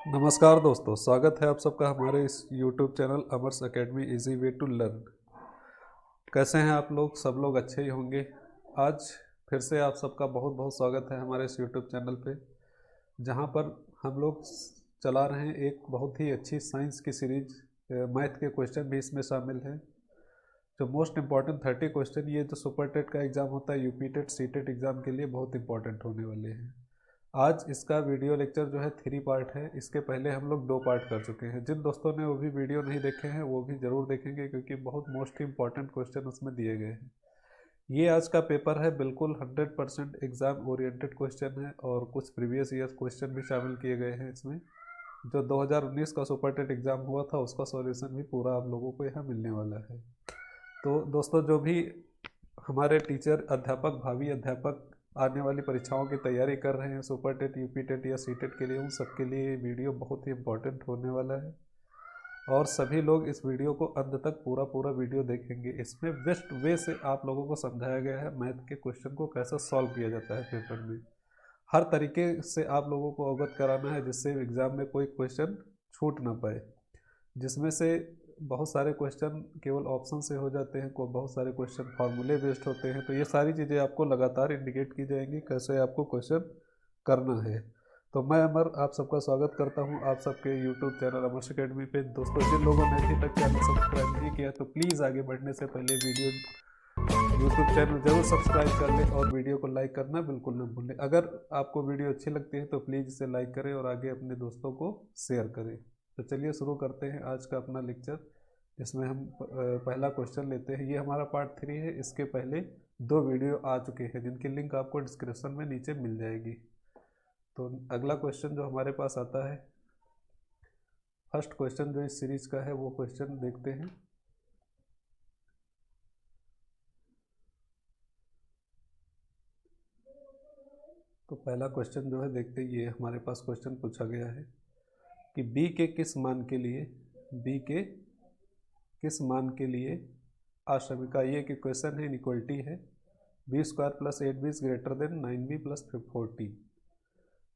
नमस्कार दोस्तों, स्वागत है आप सबका हमारे इस YouTube channel Amar's academy easy way to learn. कैसे हैं आप लोग? सब लोग अच्छे ही होंगे। आज फिर से आप सबका बहुत बहुत स्वागत है हमारे इस YouTube चैनल पे, जहां पर हम लोग चला रहे हैं एक बहुत ही अच्छी साइंस की सीरीज। मैथ के क्वेश्चन भी इसमें शामिल हैं। जो मोस्ट इम्पॉर्टेंट 30 क्वेश्चन, ये जो सुपर टेट का एग्ज़ाम होता है, UP TET C TET exam के लिए बहुत इंपॉर्टेंट होने वाले हैं। आज इसका वीडियो लेक्चर जो है 3 पार्ट है। इसके पहले हम लोग 2 पार्ट कर चुके हैं। जिन दोस्तों ने वो भी वीडियो नहीं देखे हैं वो भी ज़रूर देखेंगे, क्योंकि बहुत मोस्ट इंपॉर्टेंट क्वेश्चन उसमें दिए गए हैं। ये आज का पेपर है, बिल्कुल 100% एग्ज़ाम ओरिएंटेड क्वेश्चन है और कुछ प्रीवियस ईयर क्वेश्चन भी शामिल किए गए हैं इसमें। जो 2019 का सुपर टेट एग्ज़ाम हुआ था उसका सॉल्यूशन भी पूरा आप लोगों को यहाँ मिलने वाला है। तो दोस्तों, जो भी हमारे टीचर, अध्यापक, भावी अध्यापक आने वाली परीक्षाओं की तैयारी कर रहे हैं, सुपर टेट, यूपी टेट या सी टेट के लिए, उन सब के लिए ये वीडियो बहुत ही इम्पोर्टेंट होने वाला है। और सभी लोग इस वीडियो को अंत तक पूरा वीडियो देखेंगे। इसमें बेस्ट वे से आप लोगों को समझाया गया है मैथ के क्वेश्चन को कैसे सॉल्व किया जाता है पेपर में। हर तरीके से आप लोगों को अवगत कराना है, जिससे एग्ज़ाम में कोई क्वेश्चन छूट ना पाए। जिसमें से बहुत सारे क्वेश्चन केवल ऑप्शन से हो जाते हैं, को बहुत सारे क्वेश्चन फार्मूले बेस्ड होते हैं। तो ये सारी चीज़ें आपको लगातार इंडिकेट की जाएंगी कैसे आपको क्वेश्चन करना है। तो मैं अमर आप सबका स्वागत करता हूं आप सबके यूट्यूब चैनल अमर्स अकेडमी पे। दोस्तों, जिन लोगों ने अभी तक चैनल सब्सक्राइब नहीं किया तो प्लीज़ आगे बढ़ने से पहले वीडियो यूट्यूब चैनल जरूर सब्सक्राइब कर लें और वीडियो को लाइक करना बिल्कुल ना भूलें। अगर आपको वीडियो अच्छी लगती है तो प्लीज़ इसे लाइक करें और आगे अपने दोस्तों को शेयर करें। तो चलिए शुरू करते हैं आज का अपना लेक्चर। इसमें हम पहला क्वेश्चन लेते हैं। ये हमारा पार्ट 3 है। इसके पहले 2 वीडियो आ चुके हैं जिनकी लिंक आपको डिस्क्रिप्शन में नीचे मिल जाएगी। तो अगला क्वेश्चन जो हमारे पास आता है, फर्स्ट क्वेश्चन जो इस सीरीज का है, वो क्वेश्चन देखते हैं। तो पहला क्वेश्चन जो है देखते हैं। ये हमारे पास क्वेश्चन पूछा गया है कि b के किस मान के लिए, b के किस मान के लिए आशमिका, ये एक इक्वेशन है, इनइक्वलिटी है, b² + 8b greater than 9b + 40।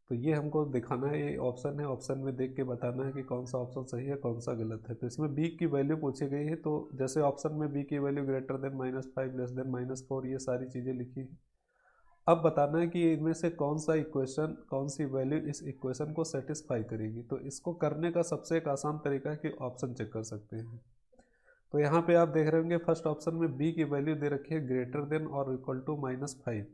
तो ये हमको दिखाना है। ये ऑप्शन है, ऑप्शन में देख के बताना है कि कौन सा ऑप्शन सही है कौन सा गलत है। तो इसमें b की वैल्यू पूछी गई है। तो जैसे ऑप्शन में b की value greater than -5 less than -4, ये सारी चीज़ें लिखी है। अब बताना है कि इनमें से कौन सा इक्वेशन, कौन सी वैल्यू इस इक्वेशन को सेटिस्फाई करेगी। तो इसको करने का सबसे एक आसान तरीका है कि ऑप्शन चेक कर सकते हैं। तो यहाँ पे आप देख रहे होंगे फर्स्ट ऑप्शन में b की वैल्यू दे रखी है ग्रेटर देन और इक्वल टू -5।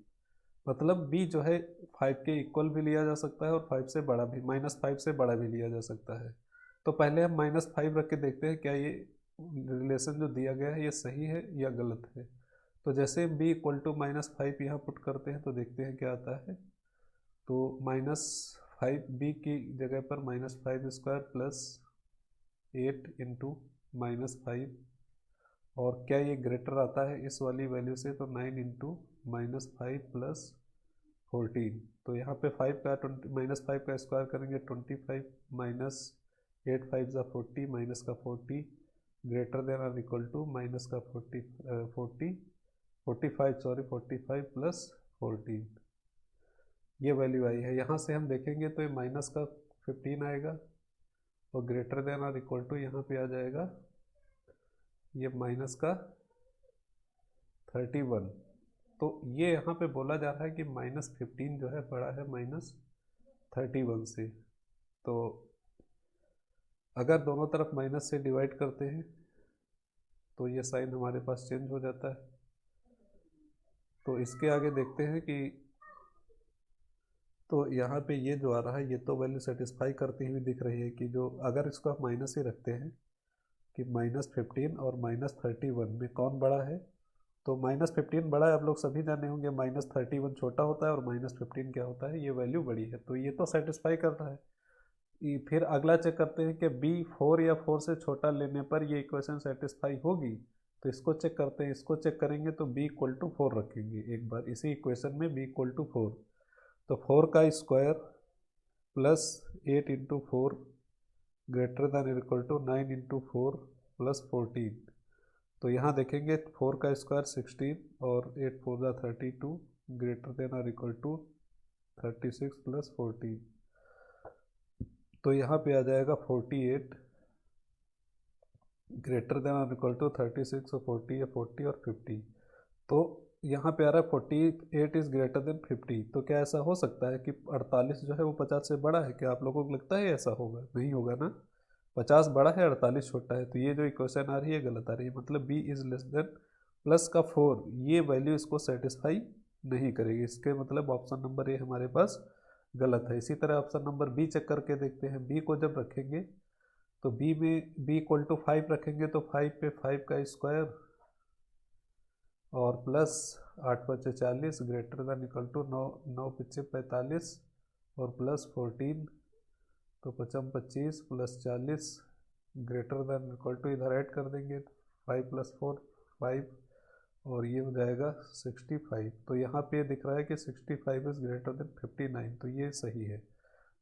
मतलब b जो है 5 के इक्वल भी लिया जा सकता है और 5 से बड़ा भी, -5 से बड़ा भी लिया जा सकता है। तो पहले हम -5 रख के देखते हैं क्या ये रिलेशन जो दिया गया है ये सही है या गलत है। तो जैसे b इक्वल टू -5 यहाँ पुट करते हैं तो देखते हैं क्या आता है। तो -5 b की जगह पर -5² प्लस 8 इंटू -5, और क्या ये ग्रेटर आता है इस वाली वैल्यू से, तो 9 इंटू -5 प्लस 14। तो यहाँ पे 5 का -5 का स्क्वायर करेंगे 25, माइनस 8 5 ज़ा 40, माइनस का 40 ग्रेटर देन और इक्वल टू माइनस का 45 प्लस 14, ये वैल्यू आई है। यहाँ से हम देखेंगे तो ये माइनस का 15 आएगा और ग्रेटर देन और इक्वल टू यहाँ पे आ जाएगा ये माइनस का 31। तो ये यहाँ पे बोला जा रहा है कि -15 जो है बड़ा है -31 से। तो अगर दोनों तरफ माइनस से डिवाइड करते हैं तो ये साइन हमारे पास चेंज हो जाता है। तो इसके आगे देखते हैं कि तो यहाँ पे ये जो आ रहा है ये तो वैल्यू सेटिस्फाई करती हुई दिख रही है कि जो अगर इसको आप माइनस ही रखते हैं कि -15 और -31 में कौन बड़ा है, तो -15 बड़ा है। आप लोग सभी जाने होंगे -31 छोटा होता है और -15 क्या होता है, ये वैल्यू बड़ी है। तो ये तो सेटिस्फाई कर रहा है। फिर अगला चेक करते हैं कि b 4 या 4 से छोटा लेने पर ये इक्वेशन सेटिस्फाई होगी। तो इसको चेक करते हैं। इसको चेक करेंगे तो b इक्वल टू 4 रखेंगे एक बार इसी इक्वेशन में, b इक्वल टू 4। तो 4 का square plus 8 into 4 greater than equal to 9 into 4 plus 14। तो यहाँ देखेंगे 4 का स्क्वायर 16 और 8 4 ज़ा 32 ग्रेटर देन और इक्वल टू 36 प्लस 14। तो यहाँ पे आ जाएगा 48 ग्रेटर देन और इक्वल टू 36 और 40 या 40 और 50। तो यहाँ पे आ रहा है 48 इज़ ग्रेटर देन 50। तो क्या ऐसा हो सकता है कि 48 जो है वो 50 से बड़ा है? क्या आप लोगों को लगता है ऐसा होगा? नहीं होगा ना। 50 बड़ा है, 48 छोटा है। तो ये जो इक्वेशन आ रही है गलत आ रही है। मतलब B is less than plus का 4, ये वैल्यू इसको सेटिस्फाई नहीं करेगी। इसके मतलब ऑप्शन नंबर ए हमारे पास गलत है। इसी तरह ऑप्शन नंबर बी चेक करके देखते हैं। बी को जब रखेंगे तो बी में बी इक्वल टू 5 रखेंगे तो 5 पे 5 का स्क्वायर और प्लस 8 पचे 40 ग्रेटर दैन इक्वल टू 9 पचे 45 और प्लस 14 तो 55 25 plus 40 greater than equal to इधर ऐड कर देंगे 5 प्लस 4 5 और ये हो जाएगा 65। तो यहाँ पे दिख रहा है कि 65 इज़ ग्रेटर देन 59। तो ये सही है।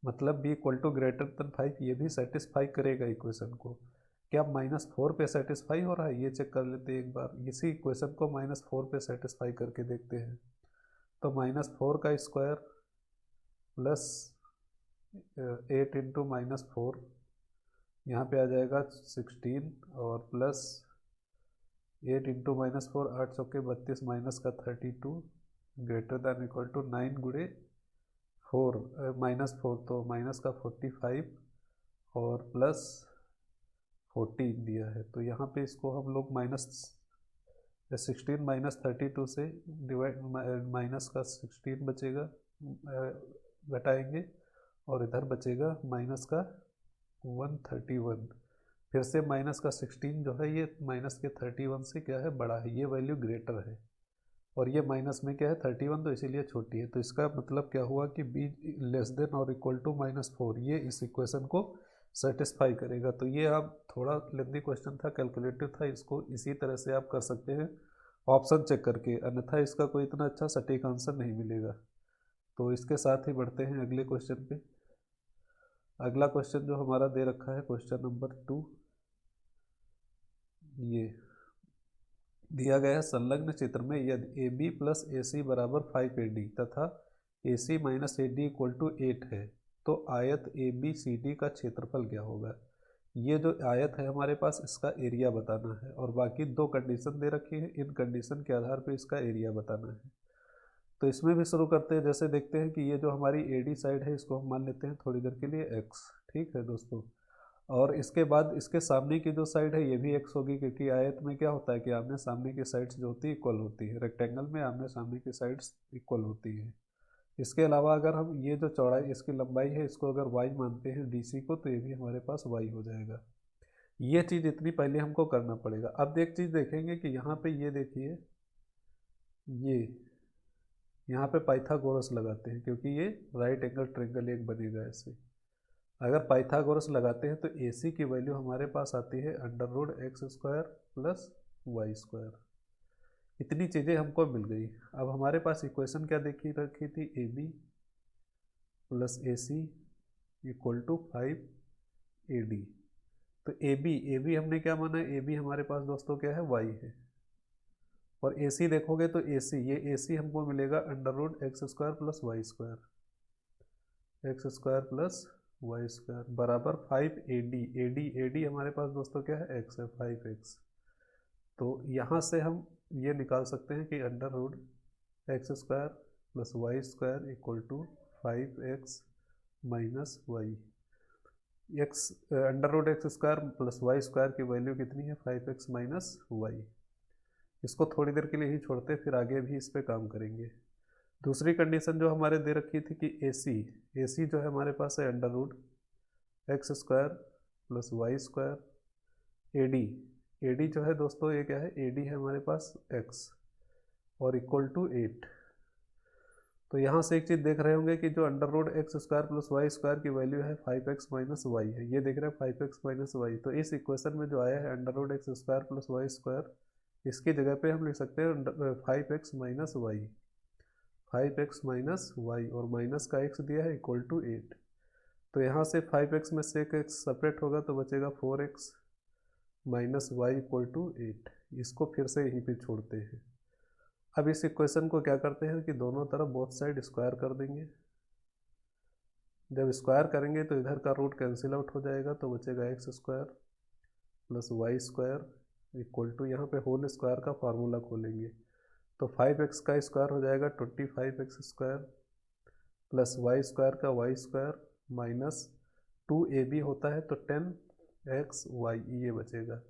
मतलब B equal to greater than 5 ये भी सेटिस्फाई करेगा इक्वेशन को। क्या -4 पे सेटिस्फाई हो रहा है? ये चेक कर लेते हैं एक बार। इसी इक्वेशन को -4 पे सेटिस्फाई करके देखते हैं। तो -4 का स्क्वायर प्लस 8 इंटू -4 यहाँ पे आ जाएगा 16 और प्लस 8 इंटू -4 8 चौके 32 माइनस का 32 ग्रेटर दैन इक्वल टू 9 गुणे 4 -4 तो माइनस का 45 और प्लस 14 दिया है। तो यहाँ पे इसको हम लोग -16 माइनस 32 से डिवाइड माइनस का 16 बचेगा, घटाएंगे और इधर बचेगा माइनस का 131। फिर से माइनस का 16 जो है ये माइनस के 31 से क्या है बड़ा है, ये वैल्यू ग्रेटर है। और ये माइनस में क्या है 31 तो इसीलिए छोटी है। तो इसका मतलब क्या हुआ कि बी लेस देन और इक्वल टू -4 ये इस इक्वेशन को सेटिस्फाई करेगा। तो ये आप थोड़ा लेंदी क्वेश्चन था, कैलकुलेटिव था, इसको इसी तरह से आप कर सकते हैं ऑप्शन चेक करके, अन्यथा इसका कोई इतना अच्छा सटीक आंसर नहीं मिलेगा। तो इसके साथ ही बढ़ते हैं अगले क्वेश्चन पे। अगला क्वेश्चन जो हमारा दे रखा है क्वेश्चन नंबर 2, ये दिया गया है संलग्न चित्र में यदि ए बी प्लस ए सी बराबर 5 AD तथा A C minus A D equal to 8 है तो आयत ए बी सी डी का क्षेत्रफल क्या होगा। ये जो आयत है हमारे पास इसका एरिया बताना है और बाकी 2 कंडीशन दे रखी है, इन कंडीशन के आधार पर इसका एरिया बताना है। तो इसमें भी शुरू करते हैं। जैसे देखते हैं कि ये जो हमारी ए डी साइड है इसको हम मान लेते हैं थोड़ी देर के लिए एक्स, ठीक है दोस्तों। और इसके बाद इसके सामने की जो साइड है ये भी एक्स होगी, क्योंकि आयत में क्या होता है कि आमने सामने की साइड्स जो होती है इक्वल होती है। रेक्टेंगल में आमने सामने की साइड्स इक्वल होती है। इसके अलावा अगर हम ये जो चौड़ाई इसकी लंबाई है इसको अगर वाई मानते हैं डीसी को, तो ये भी हमारे पास वाई हो जाएगा। ये चीज़ इतनी पहले हमको करना पड़ेगा। अब एक चीज़ देखेंगे कि यहाँ पे ये देखिए, ये यहाँ पे पाइथागोरस लगाते हैं क्योंकि ये राइट एंगल ट्रायंगल एक बनेगा ऐसे। अगर पाइथागोरस लगाते हैं तो AC की वैल्यू हमारे पास आती है √x² प्लस y²। इतनी चीज़ें हमको मिल गई। अब हमारे पास इक्वेशन क्या देखी रखी थी, AB plus AC equal to 5AD। तो AB हमने क्या माना है, AB हमारे पास दोस्तों क्या है, y है। और AC देखोगे तो ये AC हमको मिलेगा √x² plus y² x² plus y² बराबर 5AD हमारे पास दोस्तों क्या है, x है, 5x। तो यहाँ से हम ये निकाल सकते हैं कि √x² plus y² equal to 5x minus Y. √x² plus y² की वैल्यू कितनी है, 5x माइनस वाई। इसको थोड़ी देर के लिए ही छोड़ते, फिर आगे भी इस पर काम करेंगे। दूसरी कंडीशन जो हमारे दे रखी थी कि AC जो है हमारे पास है √x² प्लस y² AD जो है दोस्तों ये क्या है, AD है हमारे पास x और इक्वल टू 8। तो यहाँ से एक चीज़ देख रहे होंगे कि जो √x² प्लस y² की वैल्यू है 5x माइनस वाई है, ये देख रहे हैं 5x माइनस वाई। तो इस इक्वेशन में जो आया है √x² प्लस y², इसकी जगह पे हम लिख सकते हैं 5x minus Y, 5x minus Y और माइनस का x दिया है इक्वल टू 8। तो यहाँ से 5x में से x सेपरेट होगा तो बचेगा 4x minus Y equal to 8। इसको फिर से यहीं पे छोड़ते हैं। अब इस इक्वेशन को क्या करते हैं कि दोनों तरफ बोथ साइड स्क्वायर कर देंगे। जब स्क्वायर करेंगे तो इधर का रूट कैंसिल आउट हो जाएगा, तो बचेगा X square plus Y square equal to, यहाँ पे होल स्क्वायर का फार्मूला खोलेंगे तो 5x का स्क्वायर हो जाएगा 25x square plus Y square का वाई स्क्वायर माइनस 2ab होता है तो 10xy ये बचेगा।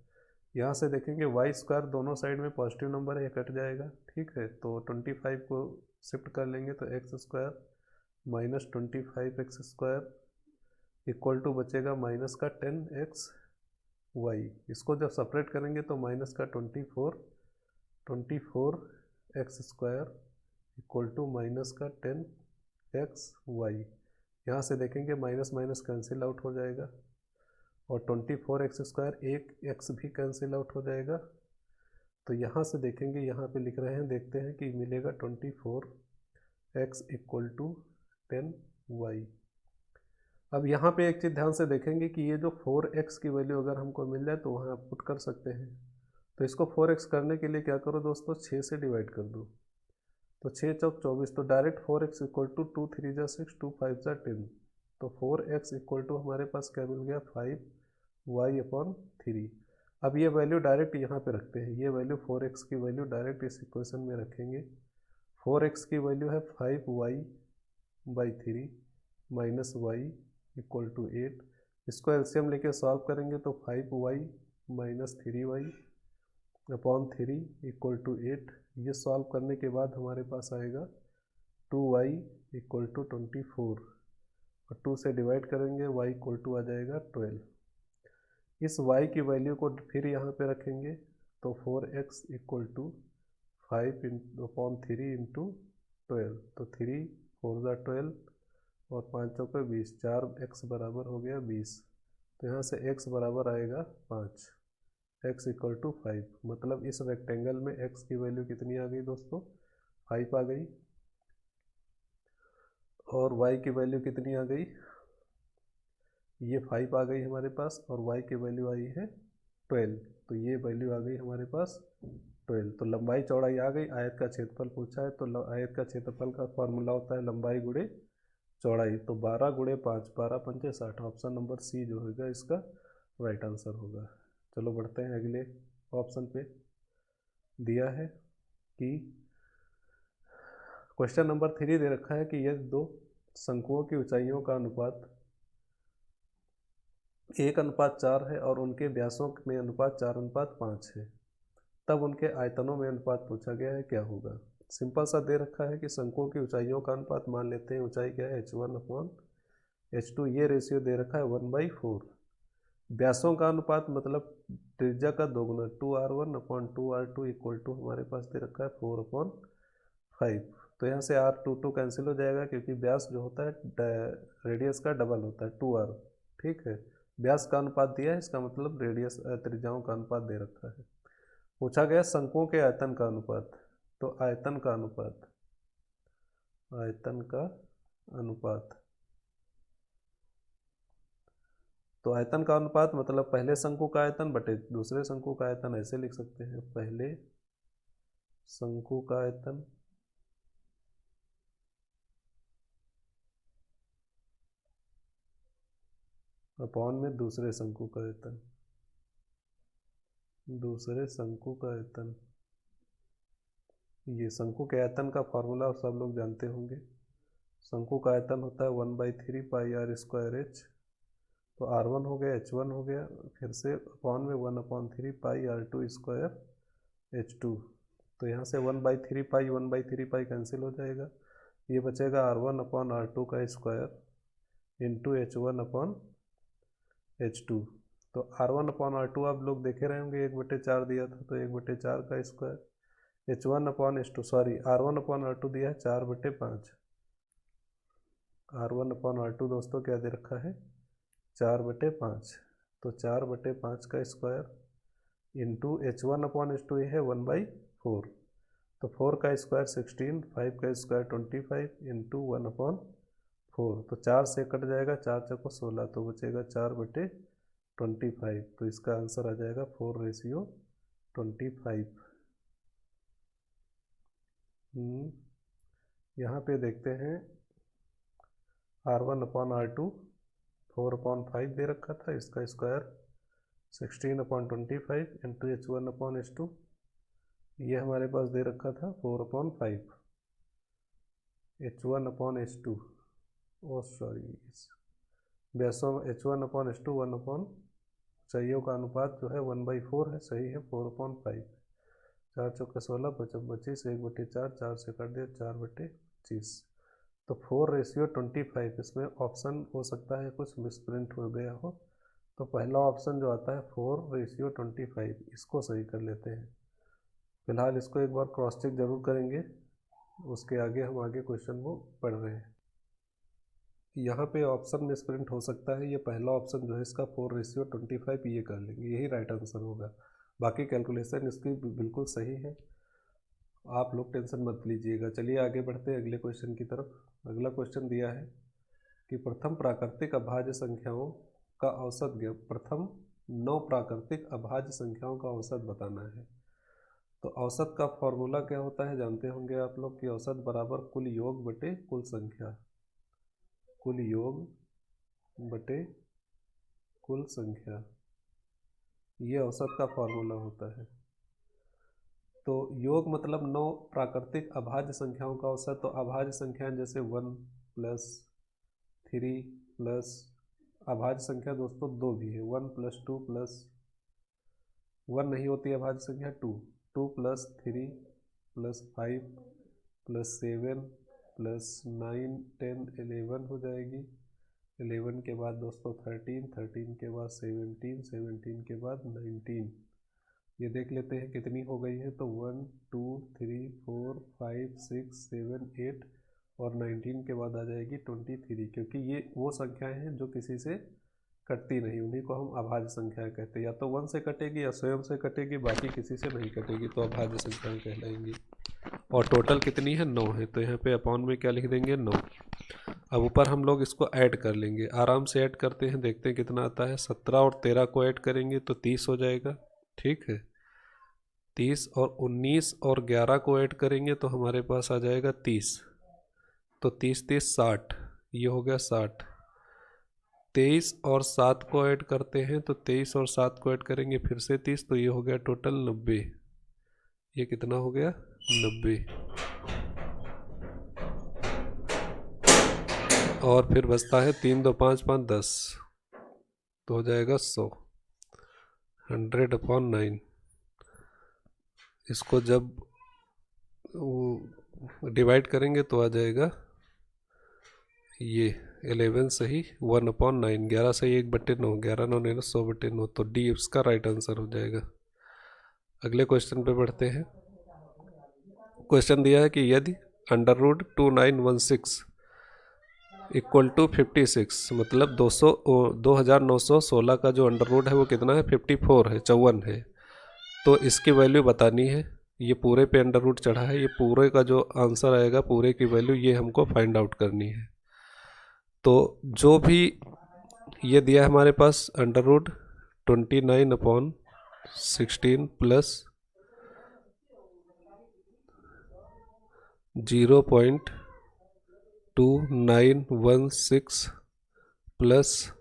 यहाँ से देखेंगे वाई स्क्वायर दोनों साइड में पॉजिटिव नंबर है, ये कट जाएगा, ठीक है। तो 25 को शिफ्ट कर लेंगे तो X square minus 25x square equal to बचेगा माइनस का 10xy। इसको जब सेपरेट करेंगे तो माइनस का 24x square equal to minus का 10xy। यहाँ से देखेंगे माइनस माइनस कैंसिल आउट हो जाएगा और 24x स्क्वायर एक x भी कैंसिल आउट हो जाएगा। तो यहाँ से देखेंगे, यहाँ पे लिख रहे हैं, देखते हैं कि मिलेगा 24x इक्वल टू 10y। अब यहाँ पे एक चीज़ ध्यान से देखेंगे कि ये जो 4x की वैल्यू अगर हमको मिल जाए तो वहाँ पुट कर सकते हैं। तो इसको 4x करने के लिए क्या करो दोस्तों, 6 से डिवाइड कर दो, तो 6 चौक 24, तो डायरेक्ट 4x इक्वल टू 2 3 जा 6 2 5 जा 10। तो 4x इक्वल टू हमारे पास क्या मिल गया 5y/3। अब ये वैल्यू डायरेक्ट यहाँ पे रखते हैं, ये वैल्यू 4x की वैल्यू डायरेक्ट इस इक्वेशन में रखेंगे। 4x की वैल्यू है 5y/3 minus y equal to 8। इसको एलसीएम लेके सॉल्व करेंगे तो 5y minus 3y/3 equal to 8। ये सॉल्व करने के बाद हमारे पास आएगा 2y इक्वल टू 24 और 2 से डिवाइड करेंगे y इक्वल टू आ जाएगा 12। इस y की वैल्यू को फिर यहाँ पे रखेंगे तो 4x इक्वल टू 5/3 इंटू 12, तो 3 4 जा 12 और 5 चौके 20, 4x बराबर हो गया 20। तो यहाँ से x बराबर आएगा 5, x इक्वल टू 5। मतलब इस रेक्टेंगल में x की वैल्यू कितनी आ गई दोस्तों, 5 आ गई, और y की वैल्यू कितनी आ गई, ये 5 आ गई हमारे पास, और y की वैल्यू आई है 12। तो ये वैल्यू आ गई हमारे पास 12। तो लंबाई चौड़ाई आ गई। आयत का क्षेत्रफल पूछा है तो आयत का क्षेत्रफल का फॉर्मूला होता है लंबाई गुणे चौड़ाई। तो 12 गुणे 5, 12 पंचे 60। ऑप्शन नंबर सी जो होगा इसका राइट आंसर होगा। चलो बढ़ते हैं अगले ऑप्शन पे। दिया है कि क्वेश्चन नंबर 3 दे रखा है कि यदि दो शंकुओं की ऊंचाइयों का अनुपात 1:4 है और उनके व्यासों में अनुपात 4:5 है, तब उनके आयतनों में अनुपात पूछा गया है, क्या होगा। सिंपल सा दे रखा है कि शंकुओं की ऊंचाइयों का अनुपात मान लेते हैं, ऊंचाई क्या है h1/h2, ये रेशियो दे रखा है 1/4। व्यासों का अनुपात मतलब त्रिज्या का दोगुना 2r1/2r2 इक्वल टू हमारे पास दे रखा है 4/5। तो यहाँ से r2 कैंसिल हो जाएगा क्योंकि व्यास जो होता है रेडियस का डबल होता है 2r, ठीक है। व्यास का अनुपात दिया है, इसका मतलब रेडियस त्रिज्याओं का अनुपात दे रखा है। पूछा गया शंकुओं के आयतन का अनुपात, तो आयतन का अनुपात तो आयतन का अनुपात मतलब पहले शंकु का आयतन बटे दूसरे शंकु का आयतन, ऐसे लिख सकते हैं, पहले शंकु का आयतन अपॉन में दूसरे शंकु का आयतन, ये शंकु के आयतन का फॉर्मूला सब लोग जानते होंगे। शंकु का आयतन होता है 1/3 पाई r स्क्वायर h। तो r1 हो गया, h1 हो गया, फिर से अपॉन में 1/3 पाई r2 स्क्वायर h2। तो यहाँ से 1/3 पाई कैंसिल हो जाएगा, ये बचेगा r1/r2 का स्क्वायर इंटू h1/h2। तो r1/r2 आप लोग देखे रहे होंगे 1/4 दिया था, तो 1/4 का स्क्वायर, h1/h2 सॉरी r1/r2 दिया है 4/5। r1/r2 दोस्तों क्या दे रखा है 4/5। तो 4/5 का स्क्वायर इंटू h1/h2 है 1/4। तो 4 का स्क्वायर 16, 5 का स्क्वायर 25 इंटू 1/4। तो 4 से कट जाएगा, 4 चौको 16, तो बचेगा 4/25। तो इसका आंसर आ जाएगा 4:25। यहाँ पे देखते हैं R1/R2 4/5 दे रखा था, इसका स्क्वायर 16/25 इंटू H1/H2, ये हमारे पास दे रखा था 4/5 H1/H2, ओ सॉरी व्यासों H1/H2 चाहिए का अनुपात जो है 1/4 है, सही है 4/5। 4 चौके 16, 25, 1/4, 4 से काट दिया 4/25। तो 4:25, इसमें ऑप्शन हो सकता है कुछ मिसप्रिंट हो गया हो, तो पहला ऑप्शन जो आता है 4:25, इसको सही कर लेते हैं। फिलहाल इसको एक बार क्रॉस चेक जरूर करेंगे, उसके आगे हम आगे क्वेश्चन को पढ़ रहे हैं। यहाँ पे ऑप्शन मिसप्रिंट हो सकता है, ये पहला ऑप्शन जो है इसका 4:25 ये कर लेंगे, यही राइट आंसर होगा। बाकी कैलकुलेशन इसकी बिल्कुल सही है, आप लोग टेंशन मत लीजिएगा। चलिए आगे बढ़ते हैं अगले क्वेश्चन की तरफ। अगला क्वेश्चन दिया है कि प्रथम प्राकृतिक अभाज्य संख्याओं का औसत प्रथम 9 प्राकृतिक अभाज्य संख्याओं का औसत बताना है। तो औसत का फॉर्मूला क्या होता है जानते होंगे आप लोग कि औसत बराबर कुल योग बटे कुल संख्या, कुल योग बटे कुल संख्या, ये औसत का फॉर्मूला होता है। तो योग मतलब 9 प्राकृतिक अभाज्य संख्याओं का औसत। तो अभाज्य संख्याएं जैसे 1 + 3 प्लस अभाज्य संख्या दोस्तों 2 भी है, 1 + 2 + 1 नहीं होती अभाज्य संख्या 2 + 3 + 5 + 7 + 9 10 11 हो जाएगी। 11 के बाद दोस्तों 13, 13 के बाद 17, 17 के बाद 19। ये देख लेते हैं कितनी हो गई है। तो 1 2 3 4 5 6 7 8 और 19 के बाद आ जाएगी 23, क्योंकि ये वो संख्याएं हैं जो किसी से कटती नहीं, उन्हीं को हम अभाज्य संख्याएं कहते हैं। या तो 1 से कटेगी या स्वयं से कटेगी, बाकी किसी से नहीं कटेगी, तो अभाज्य संख्याएं कहलाएंगी। और टोटल कितनी है 9 है, तो यहाँ पे अपॉन में क्या लिख देंगे 9। अब ऊपर हम लोग इसको ऐड कर लेंगे, आराम से ऐड करते हैं, देखते हैं कितना आता है। 17 और 13 को ऐड करेंगे तो 30 हो जाएगा, ठीक है। 30 और 19 और 11 को ऐड करेंगे तो हमारे पास आ जाएगा 30। तो 30 30 60, ये हो गया 60। 23 और 7 को ऐड करते हैं तो 23 और 7 को ऐड करेंगे फिर से 30, तो ये हो गया टोटल 90। ये कितना हो गया 90। और फिर बचता है 3 2 5 5 10, तो हो जाएगा 100, 100/9। इसको जब डिवाइड करेंगे तो आ जाएगा ये 11 सही 1/9, 11 सही 1/9, 11 9 100/9, तो डी इसका राइट आंसर हो जाएगा। अगले क्वेश्चन पे बढ़ते हैं। क्वेश्चन दिया है कि यदि √2916 = 56, मतलब 2916 का जो अंडर रूट है वो कितना है 54 है, 54 है। तो इसकी वैल्यू बतानी है। ये पूरे पे अंडर रूट चढ़ा है, ये पूरे का जो आंसर आएगा पूरे की वैल्यू ये हमको फाइंड आउट करनी है। तो जो भी ये दिया है हमारे पास √29/16 प्लस 0.2916 प्लस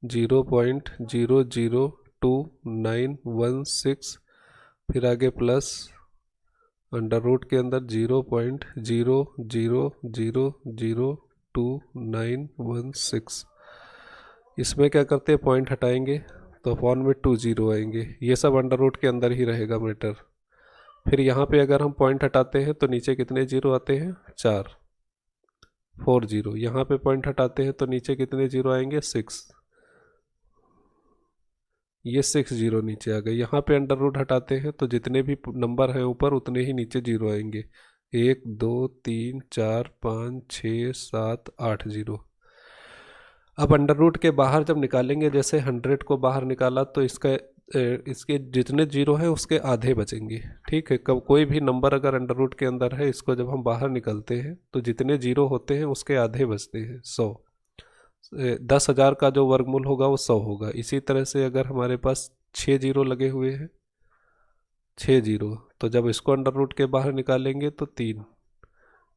√0.0022916, फिर आगे प्लस अंडर रूट के अंदर 0.000022916। इसमें क्या करते हैं पॉइंट हटाएंगे तो अपॉन में 2 0 आएंगे, ये सब अंडर रूट के अंदर ही रहेगा मैटर। फिर यहाँ पे अगर हम पॉइंट हटाते हैं तो नीचे कितने जीरो आते हैं 4 4 0। यहाँ पे पॉइंट हटाते हैं तो नीचे कितने जीरो आएंगे 6, ये 6 0 नीचे आ गए। यहाँ पे अंडर रूट हटाते हैं तो जितने भी नंबर हैं ऊपर उतने ही नीचे जीरो आएंगे, 1 2 3 4 5 6 7 8 0। अब अंडर रूट के बाहर जब निकालेंगे, जैसे 100 को बाहर निकाला तो इसके जितने जीरो है उसके आधे बचेंगे, ठीक है। कब कोई भी नंबर अगर अंडर रूट के अंदर है, इसको जब हम बाहर निकलते हैं तो जितने जीरो होते हैं उसके आधे बचते हैं। 100 10,000 का जो वर्गमूल होगा वो 100 होगा। इसी तरह से अगर हमारे पास 6 जीरो लगे हुए हैं, 6 जीरो, तो जब इसको अंडर रूट के बाहर निकालेंगे तो 3,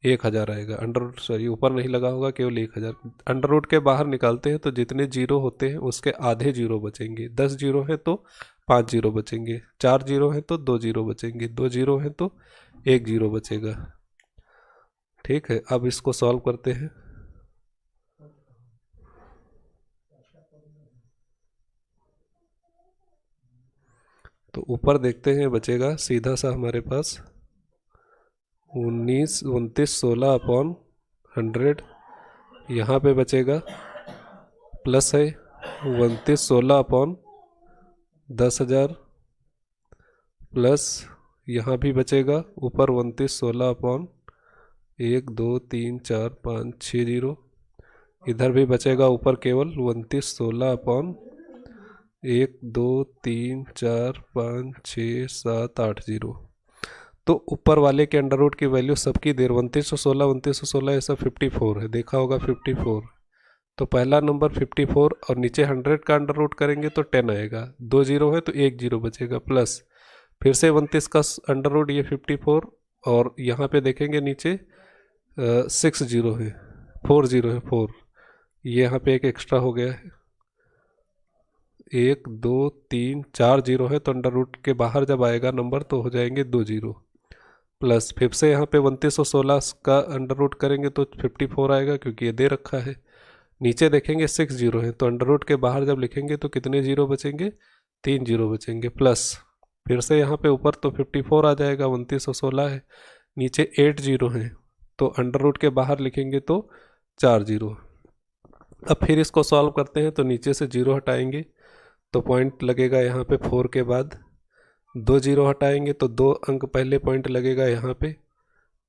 1000 आएगा। अंडर रूट सॉरी ऊपर नहीं लगा होगा, केवल 1000। अंडर रूट के बाहर निकालते हैं तो जितने जीरो होते हैं उसके आधे जीरो बचेंगे। 10 जीरो है तो 5 जीरो बचेंगे, 4 जीरो है तो 2 जीरो बचेंगे, 2 जीरो है तो 1 जीरो बचेगा। ठीक है, अब इसको सॉल्व करते हैं। तो ऊपर देखते हैं बचेगा सीधा सा हमारे पास 29 अपॉन 100। यहाँ पे बचेगा प्लस है 29 अपॉन 10,000 प्लस यहाँ भी बचेगा ऊपर 29 अपॉन 1 2 3 4 5 6 जीरो। इधर भी बचेगा ऊपर केवल 29 अपॉन 1 2 3 4 5 6 7 8 जीरो। तो ऊपर वाले के अंडर रूट की वैल्यू सबकी देर 2916 ऐसा 54 है, देखा होगा 54। तो पहला नंबर 54 और नीचे 100 का अंडर रूट करेंगे तो 10 आएगा। 2 जीरो है तो 1 जीरो बचेगा, प्लस फिर से 29 का अंडर रूट ये 54 और यहाँ पे देखेंगे नीचे 6 जीरो है, 4 जीरो है 4, ये यहाँ पे एक एक्स्ट्रा हो गया है। 1 2 3 4 जीरो है तो अंडर रूट के बाहर जब आएगा नंबर तो हो जाएंगे 2 जीरो, प्लस फिर से यहाँ पे 2916 का अंडर रूट करेंगे तो 54 आएगा क्योंकि ये दे रखा है। नीचे देखेंगे 6 जीरो है तो अंडर रूट के बाहर जब लिखेंगे तो कितने जीरो बचेंगे, 3 जीरो बचेंगे, प्लस फिर से यहाँ पे ऊपर तो 54 आ जाएगा, 2916 है, नीचे 8 जीरो हैं तो अंडर रूट के बाहर लिखेंगे तो 4 जीरो। अब फिर इसको सॉल्व करते हैं तो नीचे से जीरो हटाएंगे तो पॉइंट लगेगा यहाँ पे 4 के बाद, 2 जीरो हटाएंगे तो 2 अंक पहले पॉइंट लगेगा यहाँ पे,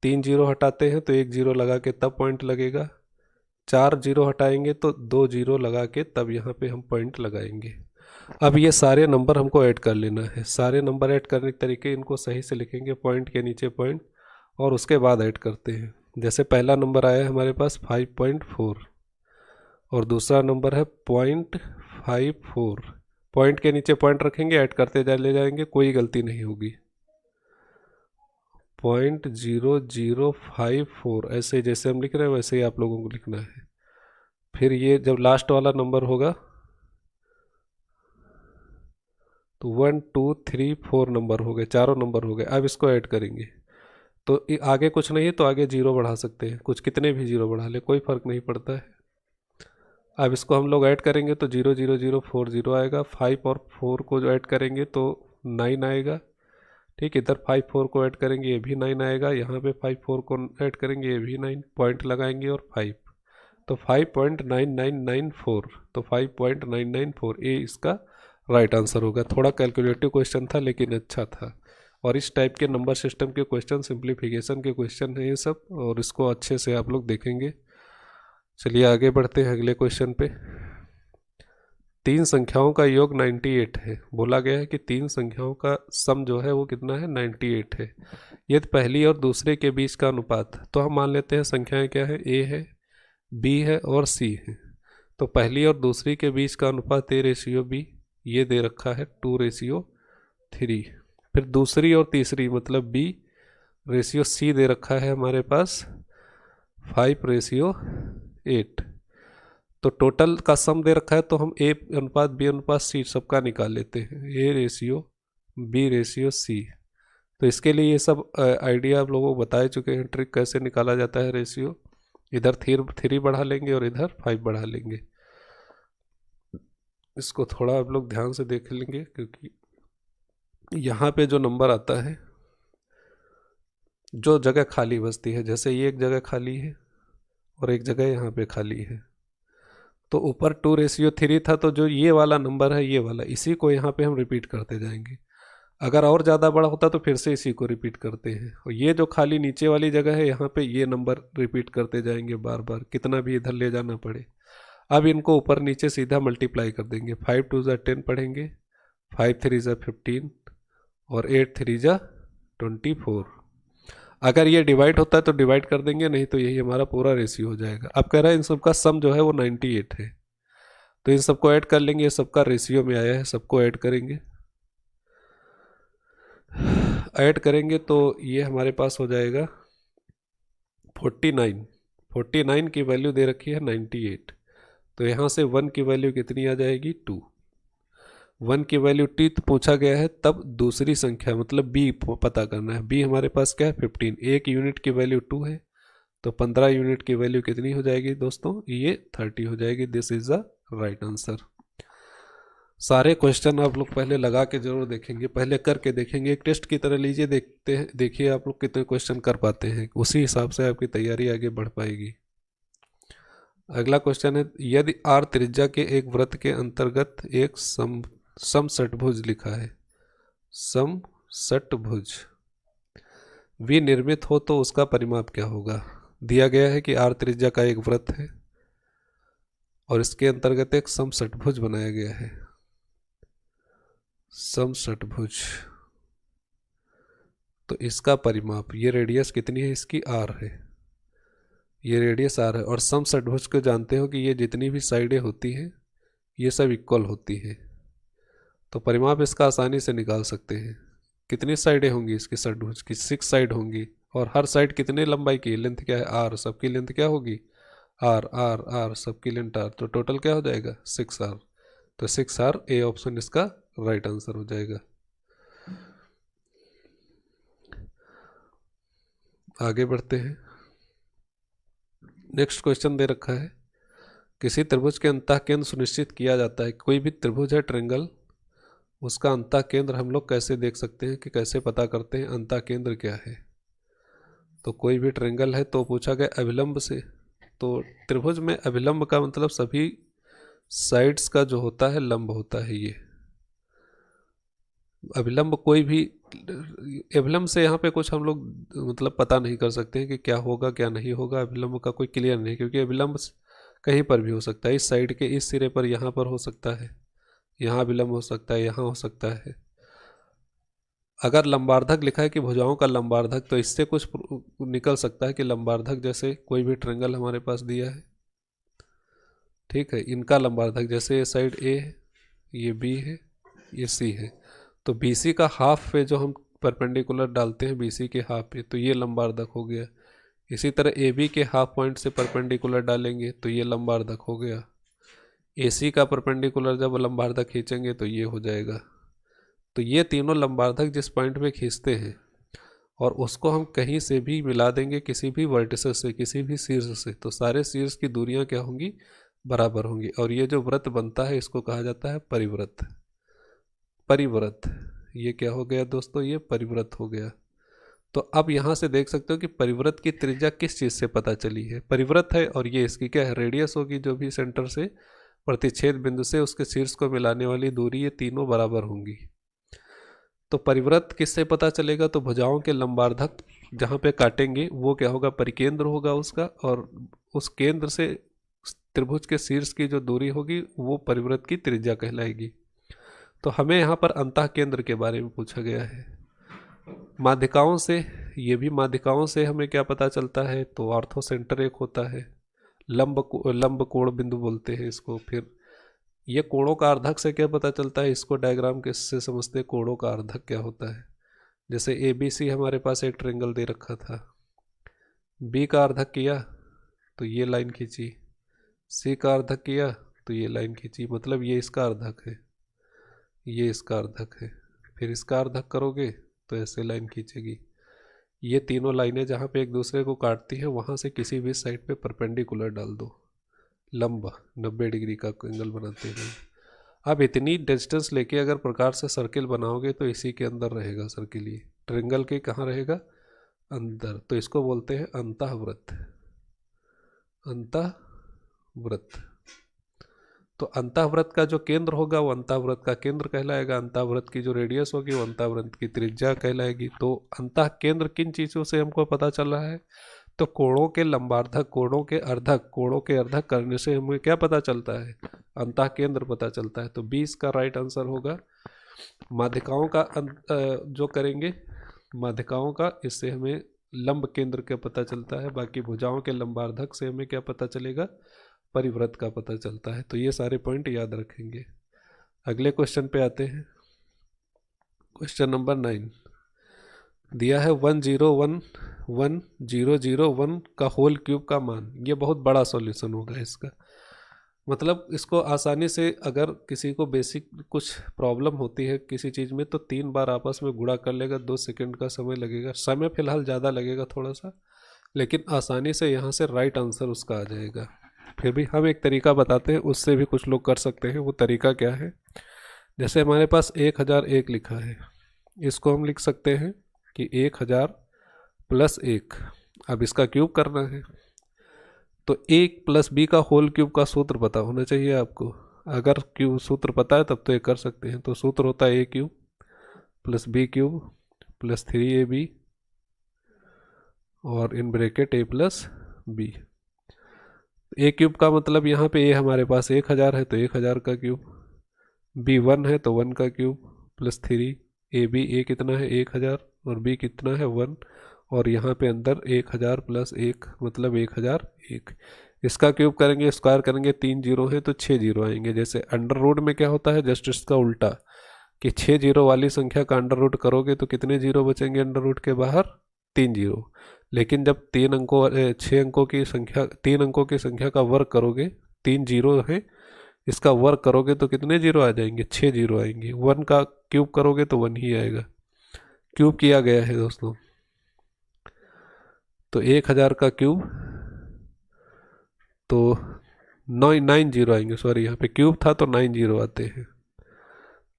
3 जीरो हटाते हैं तो 1 जीरो लगा के तब पॉइंट लगेगा, 4 जीरो हटाएंगे तो 2 जीरो लगा के तब यहाँ पे हम पॉइंट लगाएंगे। अब ये सारे नंबर हमको ऐड कर लेना है। सारे नंबर ऐड करने के तरीके इनको सही से लिखेंगे, पॉइंट के नीचे पॉइंट और उसके बाद ऐड करते हैं। जैसे पहला नंबर आया है हमारे पास 5.4 और दूसरा नंबर है 0.54। पॉइंट के नीचे पॉइंट रखेंगे, ऐड करते ले जाएंगे, कोई गलती नहीं होगी। 0.0054 ऐसे जैसे हम लिख रहे हैं वैसे ही आप लोगों को लिखना है। फिर ये जब लास्ट वाला नंबर होगा तो 1 2 3 4 नंबर हो गए, चारों नंबर हो गए। अब इसको ऐड करेंगे तो आगे कुछ नहीं है तो आगे जीरो बढ़ा सकते हैं, कुछ कितने भी जीरो बढ़ा ले कोई फर्क नहीं पड़ता है। अब इसको हम लोग ऐड करेंगे तो 00040 जीरो आएगा। 5 और 4 को जो ऐड करेंगे तो 9 आएगा। ठीक, इधर 5 4 को ऐड करेंगे ये भी 9 आएगा, यहाँ पे 5 4 को ऐड करेंगे ये भी 9, पॉइंट लगाएंगे और 5 तो 5.9994, तो 5.994 ये इसका राइट आंसर होगा। थोड़ा कैलकुलेटिव क्वेश्चन था लेकिन अच्छा था, और इस टाइप के नंबर सिस्टम के क्वेश्चन, सिंप्लीफिकेशन के क्वेश्चन है ये सब, और इसको अच्छे से आप लोग देखेंगे। चलिए आगे बढ़ते हैं अगले क्वेश्चन पे। 3 संख्याओं का योग 98 है। बोला गया है कि 3 संख्याओं का सम जो है वो कितना है, 98 है। यदि पहली और दूसरे के बीच का अनुपात, तो हम मान लेते हैं संख्याएं क्या है, ए है, बी है और सी है। तो पहली और दूसरी के बीच का अनुपात A/B, ये दे रखा है 2/3। फिर दूसरी और तीसरी मतलब B/C दे रखा है हमारे पास 5/8। तो टोटल का सम दे रखा है तो हम A/B/C सबका निकाल लेते हैं, A/B/C। तो इसके लिए ये सब आइडिया आप लोगों को बताए चुके हैं, ट्रिक कैसे निकाला जाता है रेशियो। इधर 3 बढ़ा लेंगे और इधर 5 बढ़ा लेंगे। इसको थोड़ा आप लोग ध्यान से देख लेंगे क्योंकि यहाँ पे जो नंबर आता है, जो जगह खाली बचती है, जैसे ये एक जगह खाली है और एक जगह यहाँ पे खाली है, तो ऊपर 2/3 था, तो जो ये वाला नंबर है ये वाला, इसी को यहाँ पे हम रिपीट करते जाएंगे। अगर और ज़्यादा बड़ा होता तो फिर से इसी को रिपीट करते हैं, और ये जो खाली नीचे वाली जगह है यहाँ पे ये नंबर रिपीट करते जाएंगे बार बार, कितना भी इधर ले जाना पड़े। अब इनको ऊपर नीचे सीधा मल्टीप्लाई कर देंगे। 5 2 ज़ा 10 पढ़ेंगे, 5 3 ज़ा 15 और 8 3 ज़ा 24। अगर ये डिवाइड होता है तो डिवाइड कर देंगे, नहीं तो यही हमारा पूरा रेशियो हो जाएगा। अब कह रहा है इन सबका सम जो है वो 98 है, तो इन सबको ऐड कर लेंगे, सबका रेशियो में आया है, सबको ऐड करेंगे। ऐड करेंगे तो ये हमारे पास हो जाएगा 49 की वैल्यू दे रखी है 98, तो यहाँ से 1 की वैल्यू कितनी आ जाएगी 2। 1 की वैल्यू टी पूछा गया है, तब दूसरी संख्या मतलब बी पता करना है। बी हमारे पास क्या है 15, एक यूनिट की वैल्यू 2 है, तो 15 यूनिट की वैल्यू कितनी हो जाएगी दोस्तों, ये 30 हो जाएगी। This is the right answer. सारे क्वेश्चन आप लोग पहले लगा के जरूर देखेंगे, पहले करके देखेंगे, एक टेस्ट की तरह लीजिए, देखते हैं, देखिए आप लोग कितने क्वेश्चन कर पाते हैं, उसी हिसाब से आपकी तैयारी आगे बढ़ पाएगी। अगला क्वेश्चन है, यदि आर त्रिज्या के एक वृत्त के अंतर्गत एक समषटभुज लिखा है, समषटभुज विनिर्मित हो तो उसका परिमाप क्या होगा। दिया गया है कि आर त्रिज्या का एक वृत्त है और इसके अंतर्गत एक समषटभुज बनाया गया है, समषटभुज, तो इसका परिमाप, ये रेडियस कितनी है इसकी, आर है, ये रेडियस आर है, और समषटभुज को जानते हो कि ये जितनी भी साइडें होती हैं ये सब इक्वल होती हैं, तो परिमाप इसका आसानी से निकाल सकते हैं। कितनी साइडें होंगी इसकी षटभुज की, 6 साइड होंगी, और हर साइड कितने लंबाई की, लेंथ क्या है आर, सबकी लेंथ क्या होगी आर, आर आर सबकी लेंथ आर, तो टोटल क्या हो जाएगा 6r, तो 6r, ए ऑप्शन इसका राइट आंसर हो जाएगा। आगे बढ़ते हैं, नेक्स्ट क्वेश्चन दे रखा है, किसी त्रिभुज के अंतः केंद्र सुनिश्चित किया जाता है। कोई भी त्रिभुज है ट्रायंगल, उसका अंतः केंद्र हम लोग कैसे देख सकते हैं, कि कैसे पता करते हैं अंतः केंद्र क्या है। तो कोई भी ट्रायंगल है तो पूछा गया अभिलंब से, तो त्रिभुज में अभिलंब का मतलब सभी साइड्स का जो होता है लंब होता है। ये अभिलंब कोई भी, अभिलंब से यहाँ पे कुछ हम लोग मतलब पता नहीं कर सकते हैं कि क्या होगा क्या नहीं होगा, अभिलंब का कोई क्लियर नहीं, क्योंकि अभिलंब कहीं पर भी हो सकता है, इस साइड के इस सिरे पर यहाँ पर हो सकता है, यहाँ अभिलंब हो सकता है, यहाँ हो सकता है। अगर लंबार्धक लिखा है कि भुजाओं का लंबार्धक, तो इससे कुछ निकल सकता है कि लंबार्धक जैसे कोई भी ट्रायंगल हमारे पास दिया है, ठीक है, इनका लंबार्धक जैसे ये साइड ए है, ये बी है, ये सी है, तो BC का हाफ पे जो हम परपेंडिकुलर डालते हैं BC के हाफ पे, तो ये लंबार्धक हो गया। इसी तरह AB के हाफ पॉइंट से परपेंडिकुलर डालेंगे तो ये लंबार्धक हो गया। AC का परपेंडिकुलर जब लंबार्धक खींचेंगे तो ये हो जाएगा। तो ये तीनों लंबार्धक जिस पॉइंट पे खींचते हैं और उसको हम कहीं से भी मिला देंगे किसी भी वर्टिसेस से, किसी भी शीर्ष से, तो सारे शीर्ष की दूरियां क्या होंगी, बराबर होंगी, और ये जो वृत्त बनता है इसको कहा जाता है परिवृत्त। परिवृत्त, ये क्या हो गया दोस्तों, ये परिवृत्त हो गया। तो अब यहाँ से देख सकते हो कि परिवृत्त की त्रिज्या किस चीज़ से पता चली है, परिवृत्त है, और ये इसकी क्या है रेडियस होगी, जो भी सेंटर से प्रतिच्छेद बिंदु से उसके शीर्ष को मिलाने वाली दूरी, ये तीनों बराबर होंगी। तो परिवृत्त किससे पता चलेगा, तो भुजाओं के लंबार्धक जहाँ पे काटेंगे वो क्या होगा, परिकेंद्र होगा उसका, और उस केंद्र से त्रिभुज के शीर्ष की जो दूरी होगी वो परिवृत्त की त्रिज्या कहलाएगी। तो हमें यहाँ पर अंतः केंद्र के बारे में पूछा गया है। माध्यिकाओं से, ये भी माध्यिकाओं से हमें क्या पता चलता है, तो ऑर्थो सेंटर एक होता है, लंब कोण बिंदु बोलते हैं इसको। फिर ये कोणों का अर्धक से क्या पता चलता है, इसको डायग्राम के से समझते हैं कोणों का अर्धक क्या होता है। जैसे ABC हमारे पास एक ट्रायंगल दे रखा था, B का अर्धक किया तो ये लाइन खींची, C का अर्धक किया तो ये लाइन खींची, मतलब ये इसका अर्धक है, ये इसका अर्धक है, फिर इसका अर्धक करोगे तो ऐसे लाइन खींचेगी। ये तीनों लाइनें जहाँ पे एक दूसरे को काटती हैं वहाँ से किसी भी साइड पे परपेंडिकुलर डाल दो, लंब 90 डिग्री का एंगल बनाते हैं। अब इतनी डिस्टेंस लेके अगर प्रकार से सर्किल बनाओगे तो इसी के अंदर रहेगा सर्किल, ये ट्रायंगल के कहाँ रहेगा, अंदर, तो इसको बोलते हैं अंतःवृत्त, अंतःवृत्त। तो अंतःवृत्त का जो केंद्र होगा वो अंतःवृत्त का केंद्र कहलाएगा, अंतःवृत्त की जो रेडियस होगी वो अंतःवृत्त की त्रिज्या कहलाएगी। तो अंतः केंद्र किन चीज़ों से हमको पता चल रहा है, तो कोणों के लंबार्धक, कोणों के अर्धक करने से हमें क्या पता चलता है, अंतः केंद्र पता चलता है। तो 20 का राइट आंसर होगा। माध्यिकाओं का जो करेंगे माध्यिकाओं का, इससे हमें लंब केंद्र का पता चलता है, बाकी भुजाओं के लंबार्धक से हमें क्या पता चलेगा, परिवृत्त का पता चलता है। तो ये सारे पॉइंट याद रखेंगे। अगले क्वेश्चन पे आते हैं, क्वेश्चन नंबर 9। दिया है 1011001 का होल क्यूब का मान। ये बहुत बड़ा सॉल्यूशन होगा इसका। मतलब इसको आसानी से, अगर किसी को बेसिक कुछ प्रॉब्लम होती है किसी चीज़ में, तो 3 बार आपस में गुणा कर लेगा, 2 सेकंड का समय लगेगा। समय फिलहाल ज़्यादा लगेगा थोड़ा सा, लेकिन आसानी से यहाँ से राइट आंसर उसका आ जाएगा। फिर भी हम एक तरीका बताते हैं, उससे भी कुछ लोग कर सकते हैं। वो तरीका क्या है? जैसे हमारे पास 1001 लिखा है, इसको हम लिख सकते हैं कि 1000 + 1। अब इसका क्यूब करना है, तो a + b का होल क्यूब का सूत्र पता होना चाहिए आपको। अगर क्यूब सूत्र पता है तब तो ये कर सकते हैं। तो सूत्र होता है a³ + b³ + 3ab और in bracket a + b। a³ का मतलब यहाँ पे a हमारे पास 1000 है तो 1000 का क्यूब, b 1 है तो 1 का क्यूब + 3 ab। a कितना है? 1000 और b कितना है? 1, और यहाँ पे अंदर 1000 + 1 मतलब 1001। इसका क्यूब करेंगे, स्क्वायर करेंगे, 3 जीरो है तो 6 जीरो आएंगे। जैसे अंडर रूट में क्या होता है, जस्ट इसका उल्टा, कि 6 जीरो वाली संख्या का अंडर रूट करोगे तो कितने जीरो बचेंगे अंडर रूट के बाहर? 3 जीरो। लेकिन जब 6 अंकों की संख्या, 3 अंकों की संख्या का वर्ग करोगे, 3 जीरो है, इसका वर्ग करोगे तो कितने जीरो आ जाएंगे? 6 जीरो आएंगे। 1 का क्यूब करोगे तो 1 ही आएगा। क्यूब किया गया है दोस्तों। तो 1000 का क्यूब तो 9 जीरो आएंगे। सॉरी, यहाँ पे क्यूब था तो 9 जीरो आते हैं,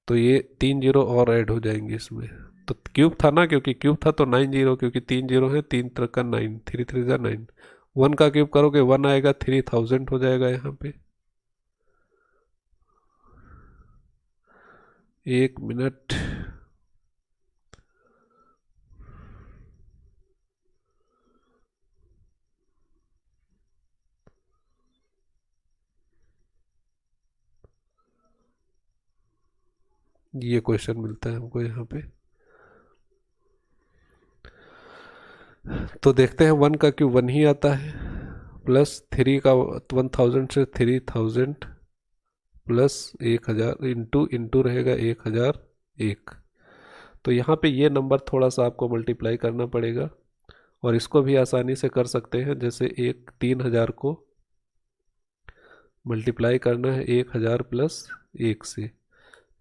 तो ये 3 जीरो और ऐड हो जाएंगे इसमें। तो क्यूब था ना, क्योंकि क्यूब था तो 9 जीरो, क्योंकि 3 जीरो है, 3 3 का 9, 3 3 जा 9। 1 का क्यूब करोगे 1 आएगा, 3000 हो जाएगा यहाँ पे। 1 मिनट। ये क्वेश्चन मिलता है हमको यहाँ पे। तो देखते हैं, 1 का क्यूब 1 ही आता है, प्लस 3 का 1000 से 3000 प्लस 1000 इंटू रहेगा 1001। तो यहाँ पे ये नंबर थोड़ा सा आपको मल्टीप्लाई करना पड़ेगा, और इसको भी आसानी से कर सकते हैं। जैसे 3000 को मल्टीप्लाई करना है 1000 + 1 से,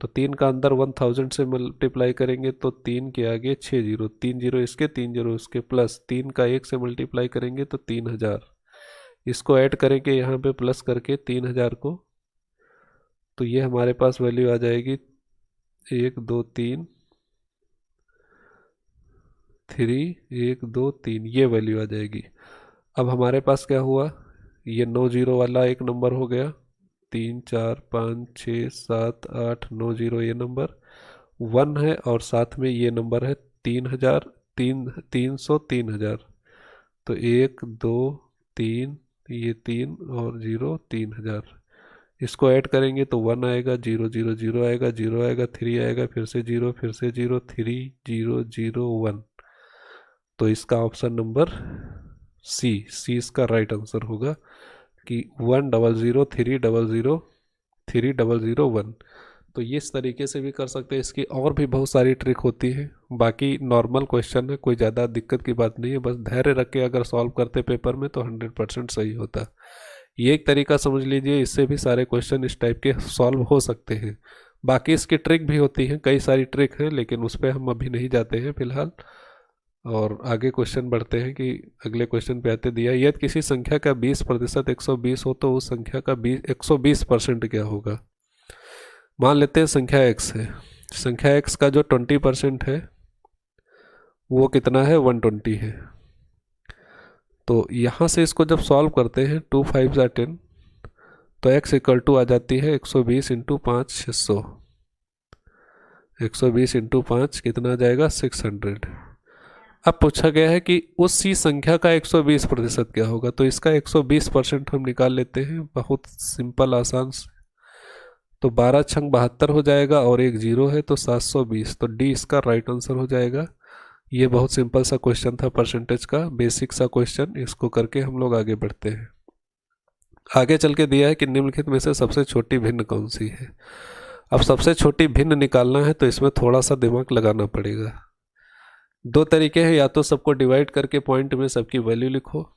तो 3 का अंदर 1000 से मल्टीप्लाई करेंगे तो 3 के आगे 6 जीरो, 3 जीरो इसके, 3 जीरो इसके, प्लस 3 का 1 से मल्टीप्लाई करेंगे तो 3000। इसको ऐड करेंगे यहाँ पे प्लस करके 3000 को, तो ये हमारे पास वैल्यू आ जाएगी 1 2 3 1 2 3, ये वैल्यू आ जाएगी। अब हमारे पास क्या हुआ, ये 9 जीरो वाला एक नंबर हो गया, 3 4 5 6 7 8 9 जीरो ये नंबर 1 है, और साथ में ये नंबर है 3000, 3000। तो 1 2 3, ये 3 और 0 3000। इसको ऐड करेंगे तो 1 आएगा, 0 0 0 आएगा, 0 आएगा, 3 आएगा, फिर से 0, फिर से 0, 3 0 0 1। तो इसका ऑप्शन नंबर सी इसका राइट आंसर होगा कि 100 300 3001। तो ये इस तरीके से भी कर सकते हैं। इसकी और भी बहुत सारी ट्रिक होती है। बाकी नॉर्मल क्वेश्चन है, कोई ज़्यादा दिक्कत की बात नहीं है। बस धैर्य रख के अगर सॉल्व करते पेपर में तो 100% सही होता। ये एक तरीका समझ लीजिए, इससे भी सारे क्वेश्चन इस टाइप के सॉल्व हो सकते हैं। बाकी इसकी ट्रिक भी होती है, कई सारी ट्रिक हैं, लेकिन उस पर हम अभी नहीं जाते हैं फिलहाल। और आगे क्वेश्चन बढ़ते हैं कि अगले क्वेश्चन पे आते दिया, यदि किसी संख्या का 20% 120 हो तो उस संख्या का 120% क्या होगा। मान लेते हैं संख्या x है, संख्या x का जो 20% है वो कितना है, 120 है। तो यहाँ से इसको जब सॉल्व करते हैं 2 5 जा 10, तो x इक्वल टू आ जाती है 120 × 5 600। 120 × 5 कितना आ जाएगा, 600। अब पूछा गया है कि उसी संख्या का 120% क्या होगा। तो इसका 120% हम निकाल लेते हैं, बहुत सिंपल आसान से। तो 12 छंग 72 हो जाएगा, और एक जीरो है तो 720। तो डी इसका राइट आंसर हो जाएगा। ये बहुत सिंपल सा क्वेश्चन था, परसेंटेज का बेसिक सा क्वेश्चन। इसको करके हम लोग आगे बढ़ते हैं। आगे चल के दिया है कि निम्नलिखित में से सबसे छोटी भिन्न कौन सी है। अब सबसे छोटी भिन्न निकालना है तो इसमें थोड़ा सा दिमाग लगाना पड़ेगा। दो तरीके हैं, या तो सबको डिवाइड करके पॉइंट में सबकी वैल्यू लिखो,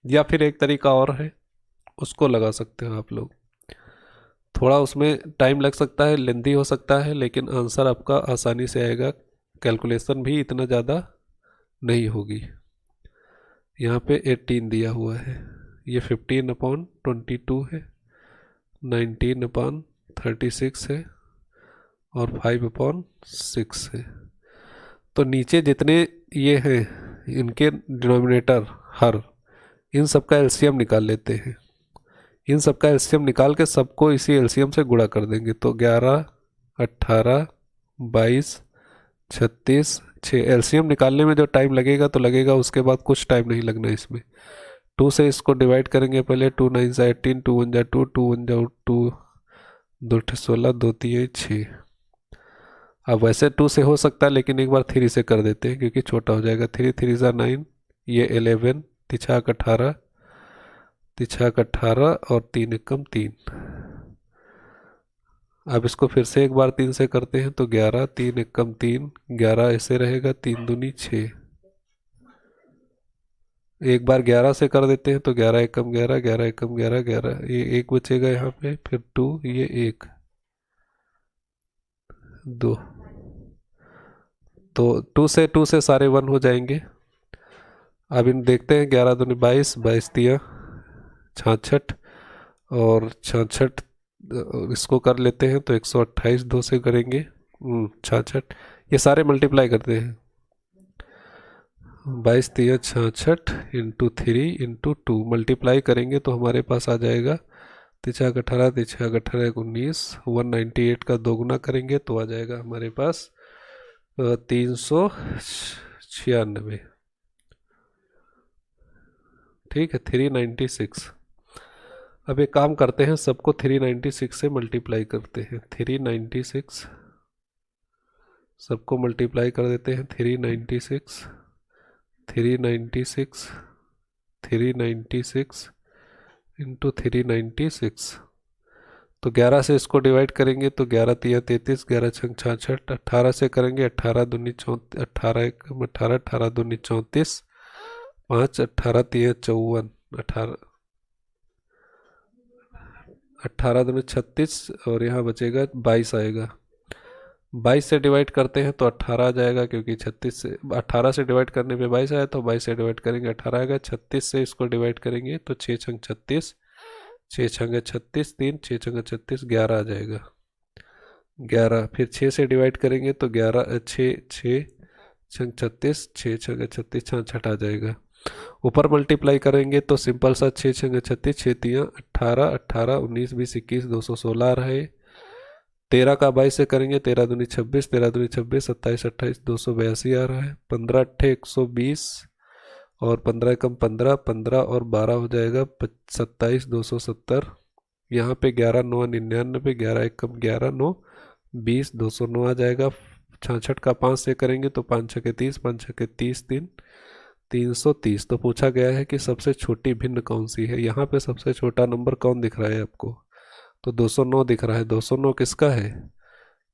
या फिर एक तरीका और है, उसको लगा सकते हो आप लोग। थोड़ा उसमें टाइम लग सकता है, लेंदी हो सकता है, लेकिन आंसर आपका आसानी से आएगा। कैलकुलेशन भी इतना ज़्यादा नहीं होगी। यहाँ पे 18 दिया हुआ है, ये 15/22 है, 19/36 है, और 5/6 है। तो नीचे जितने ये हैं इनके डिनोमिनेटर हर, इन सब का एलसीएम निकाल लेते हैं। इन सब का एलसीएम निकाल के सबको इसी एलसीएम से गुणा कर देंगे। तो 11, 18, 22, 36, 6। एलसीएम निकालने में जो टाइम लगेगा तो लगेगा, उसके बाद कुछ टाइम नहीं लगना इसमें। 2 से इसको डिवाइड करेंगे पहले। 2 9 जा 18, 2 1 जा 2, 2 1 जा 2, 2 16, 2 3 6। अब वैसे 2 से हो सकता है, लेकिन एक बार 3 से कर देते हैं क्योंकि छोटा हो जाएगा। 3 3 जा 9, ये 11, तिछाक 18, तिछाक 18, और 3 एकम 3। अब इसको फिर से एक बार 3 से करते हैं तो 11, 3 एकम 3, 11 ऐसे रहेगा, 3 दूनी 6। एक बार 11 से कर देते हैं तो 11 एकम 11, 11 एकम 11, 11, ये एक बचेगा यहाँ पे, फिर 2, ये 1, 2। तो 2 से सारे 1 हो जाएंगे। अब इन देखते हैं, 11 दूनी 22, 22 तिया 66, और 66 इसको कर लेते हैं तो 128 2 से करेंगे 66। ये सारे मल्टीप्लाई करते हैं। 22 तिया 66 इंटू 3 इंटू 2 मल्टीप्लाई करेंगे तो हमारे पास आ जाएगा तिछाक 18, तिछाक 18 19, 198 का दोगुना करेंगे तो आ जाएगा हमारे पास 396। ठीक है, 396। अब एक काम करते हैं, सबको 396 से मल्टीप्लाई करते हैं। 396 सबको मल्टीप्लाई कर देते हैं। 396, 396, 396 इंटू 396। तो 11 से इसको डिवाइड करेंगे तो 11 तिया 33, 11 छंग 66। 18 से करेंगे, 18 दूनी 34, 18 एक 18, 18 दूनी 34, 5, 18 तिया 54, 18, 18 दूनी 36, और यहाँ बचेगा 22 आएगा। 22 से डिवाइड करते हैं तो 18 आ जाएगा, क्योंकि 36 से 18 से डिवाइड करने पे 22 आया, तो 22 से डिवाइड करेंगे 18 आएगा। 36 से इसको डिवाइड करेंगे तो 6 छंग 36, 6 छंग 36, 3 6 छंग 36, 11 आ जाएगा। 11 फिर 6 से डिवाइड करेंगे तो 11 6 6 छंग 36, 6 छंग 36, 66 आ जाएगा। ऊपर मल्टीप्लाई करेंगे तो सिंपल सा 6 छंग 36, 6 तियाँ 18, 18 19 20 21 216 रहे। 13 का 22 से करेंगे, 13 दूनी 26, 13 दूनी 26, 27 28 282 आ रहा है। 15 अट्ठे 120, और 15 कम 15, 15 और 12 हो जाएगा 27 270। यहाँ पे 11 9 99, 11 एक कम 11 9 20 209 आ जाएगा। 66 का 5 से करेंगे तो 5 छके 30, 5 छके 30, 3 330। तो पूछा गया है कि सबसे छोटी भिन्न कौन सी है। यहाँ पे सबसे छोटा नंबर कौन दिख रहा है आपको? तो 209 दिख रहा है। 209 किसका है?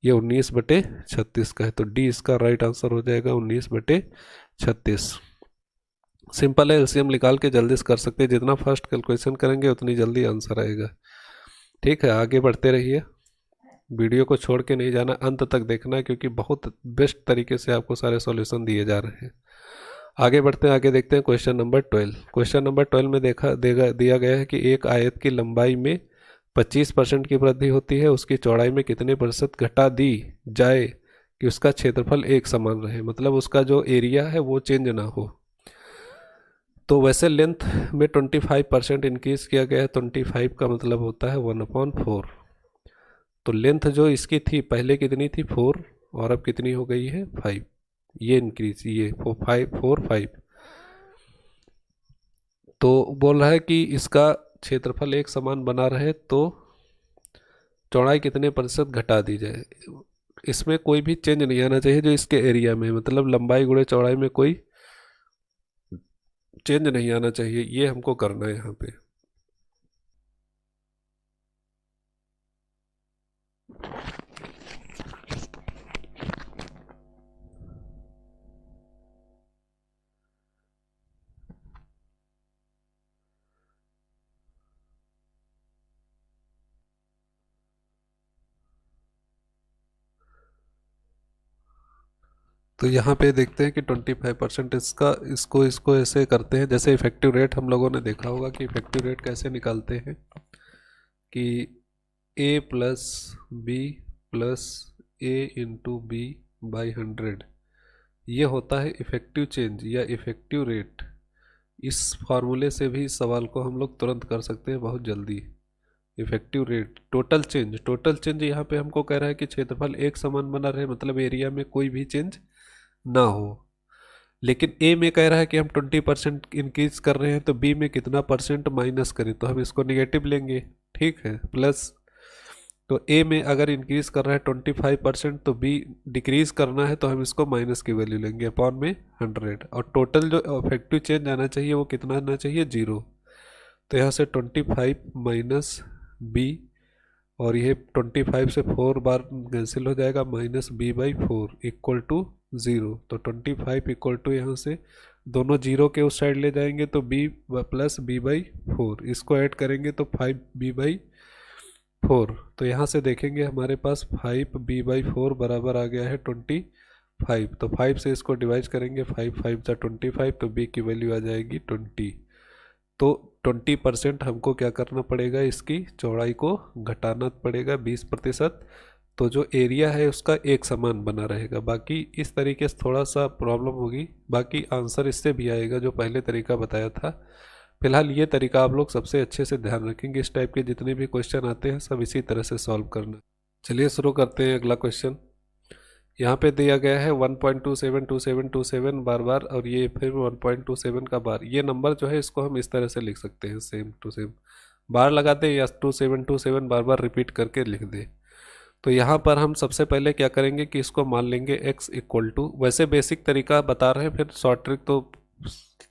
ये 19/36 का है। तो डी इसका राइट आंसर हो जाएगा, 19/36। सिंपल है, एलसीएम निकाल के जल्दी से कर सकते हैं। जितना फास्ट कैलकुलेशन करेंगे उतनी जल्दी आंसर आएगा। ठीक है, आगे बढ़ते रहिए। वीडियो को छोड़ के नहीं जाना, अंत तक देखना है, क्योंकि बहुत बेस्ट तरीके से आपको सारे सॉल्यूशन दिए जा रहे हैं। आगे बढ़ते हैं, आगे देखते हैं क्वेश्चन नंबर 12। क्वेश्चन नंबर 12 में दिया गया है कि एक आयत की लंबाई में 25% की वृद्धि होती है, उसकी चौड़ाई में कितने प्रतिशत घटा दी जाए कि उसका क्षेत्रफल एक समान रहे, मतलब उसका जो एरिया है वो चेंज ना हो। तो वैसे लेंथ में 25% इंक्रीज किया गया है। 25 का मतलब होता है 1/4। तो लेंथ जो इसकी थी पहले कितनी थी? 4, और अब कितनी हो गई है? 5। ये इंक्रीज, ये 4 5। तो बोल रहा है कि इसका क्षेत्रफल एक समान बना रहे तो चौड़ाई कितने प्रतिशत घटा दी जाए। इसमें कोई भी चेंज नहीं आना चाहिए जो इसके एरिया में, मतलब लंबाई गुणे चौड़ाई में कोई चेंज नहीं आना चाहिए। ये हमको करना है यहाँ पे। तो यहाँ पे देखते हैं कि 25% इसको ऐसे करते हैं, जैसे इफेक्टिव रेट हम लोगों ने देखा होगा कि इफेक्टिव रेट कैसे निकालते हैं कि a plus B plus A into B by 100, ये होता है इफेक्टिव चेंज या इफेक्टिव रेट। इस फार्मूले से भी इस सवाल को हम लोग तुरंत कर सकते हैं बहुत जल्दी। इफेक्टिव रेट टोटल चेंज यहाँ पे हमको कह रहा है कि क्षेत्रफल एक समान बना रहे, मतलब एरिया में कोई भी चेंज ना हो। लेकिन ए में कह रहा है कि हम 20% इंक्रीज कर रहे हैं, तो बी में कितना परसेंट माइनस करें, तो हम इसको निगेटिव लेंगे, ठीक है, प्लस। तो ए में अगर इंक्रीज कर रहा है 25%, तो बी डिक्रीज करना है तो हम इसको माइनस की वैल्यू लेंगे अपॉन में 100। और टोटल जो इफेक्टिव चेंज आना चाहिए वो कितना आना चाहिए, 0। तो यहाँ से 25 माइनस बी, और ये 25 से 4 बार कैंसिल हो जाएगा, minus B by 4 equal to 0। तो 25 इक्वल टू यहाँ से दोनों जीरो के उस साइड ले जाएंगे तो बी प्लस बी बाई 4, इसको ऐड करेंगे तो 5b/4। तो यहाँ से देखेंगे हमारे पास 5b/4 बराबर आ गया है 25। तो 5 से इसको डिवाइड करेंगे, 5 5 सा 25, तो b की वैल्यू आ जाएगी 20। तो 20% हमको क्या करना पड़ेगा, इसकी चौड़ाई को घटाना पड़ेगा 20%। तो जो एरिया है उसका एक समान बना रहेगा। बाकी इस तरीके से थोड़ा सा प्रॉब्लम होगी, बाकी आंसर इससे भी आएगा जो पहले तरीका बताया था। फिलहाल ये तरीका आप लोग सबसे अच्छे से ध्यान रखेंगे, इस टाइप के जितने भी क्वेश्चन आते हैं सब इसी तरह से सॉल्व करना। चलिए शुरू करते हैं अगला क्वेश्चन। यहाँ पे दिया गया है 1.272727 बार बार, और ये फिर 1.27 का बार। ये नंबर जो है इसको हम इस तरह से लिख सकते हैं, सेम टू सेम बार लगाते हैं या 2727 बार बार रिपीट करके लिख दे। तो यहाँ पर हम सबसे पहले क्या करेंगे कि इसको मान लेंगे x इक्वल टू, वैसे बेसिक तरीका बता रहे हैं, फिर शॉर्ट ट्रिक तो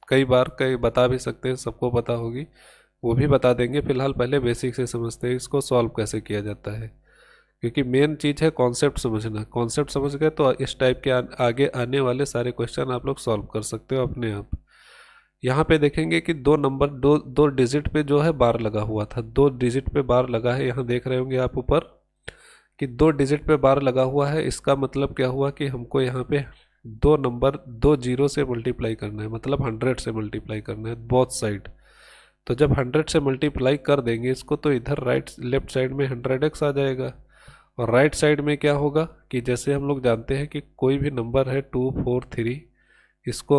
कई बता भी सकते हैं, सबको पता होगी, वो भी बता देंगे। फिलहाल पहले बेसिक से समझते हैं इसको सॉल्व कैसे किया जाता है, क्योंकि मेन चीज़ है कॉन्सेप्ट समझना। कॉन्सेप्ट समझ गए तो इस टाइप के आगे आने वाले सारे क्वेश्चन आप लोग सॉल्व कर सकते हो अपने आप। यहाँ पे देखेंगे कि दो डिजिट पे जो है बार लगा हुआ था, 2 डिजिट पे बार लगा है। यहाँ देख रहे होंगे आप ऊपर कि 2 डिजिट पे बार लगा हुआ है। इसका मतलब क्या हुआ कि हमको यहाँ पे 2 जीरो से मल्टीप्लाई करना है, मतलब 100 से मल्टीप्लाई करना है बोथ साइड। तो जब 100 से मल्टीप्लाई कर देंगे इसको, तो इधर लेफ्ट साइड में 100x आ जाएगा, और राइट साइड में क्या होगा कि जैसे हम लोग जानते हैं कि कोई भी नंबर है 2 4 3, इसको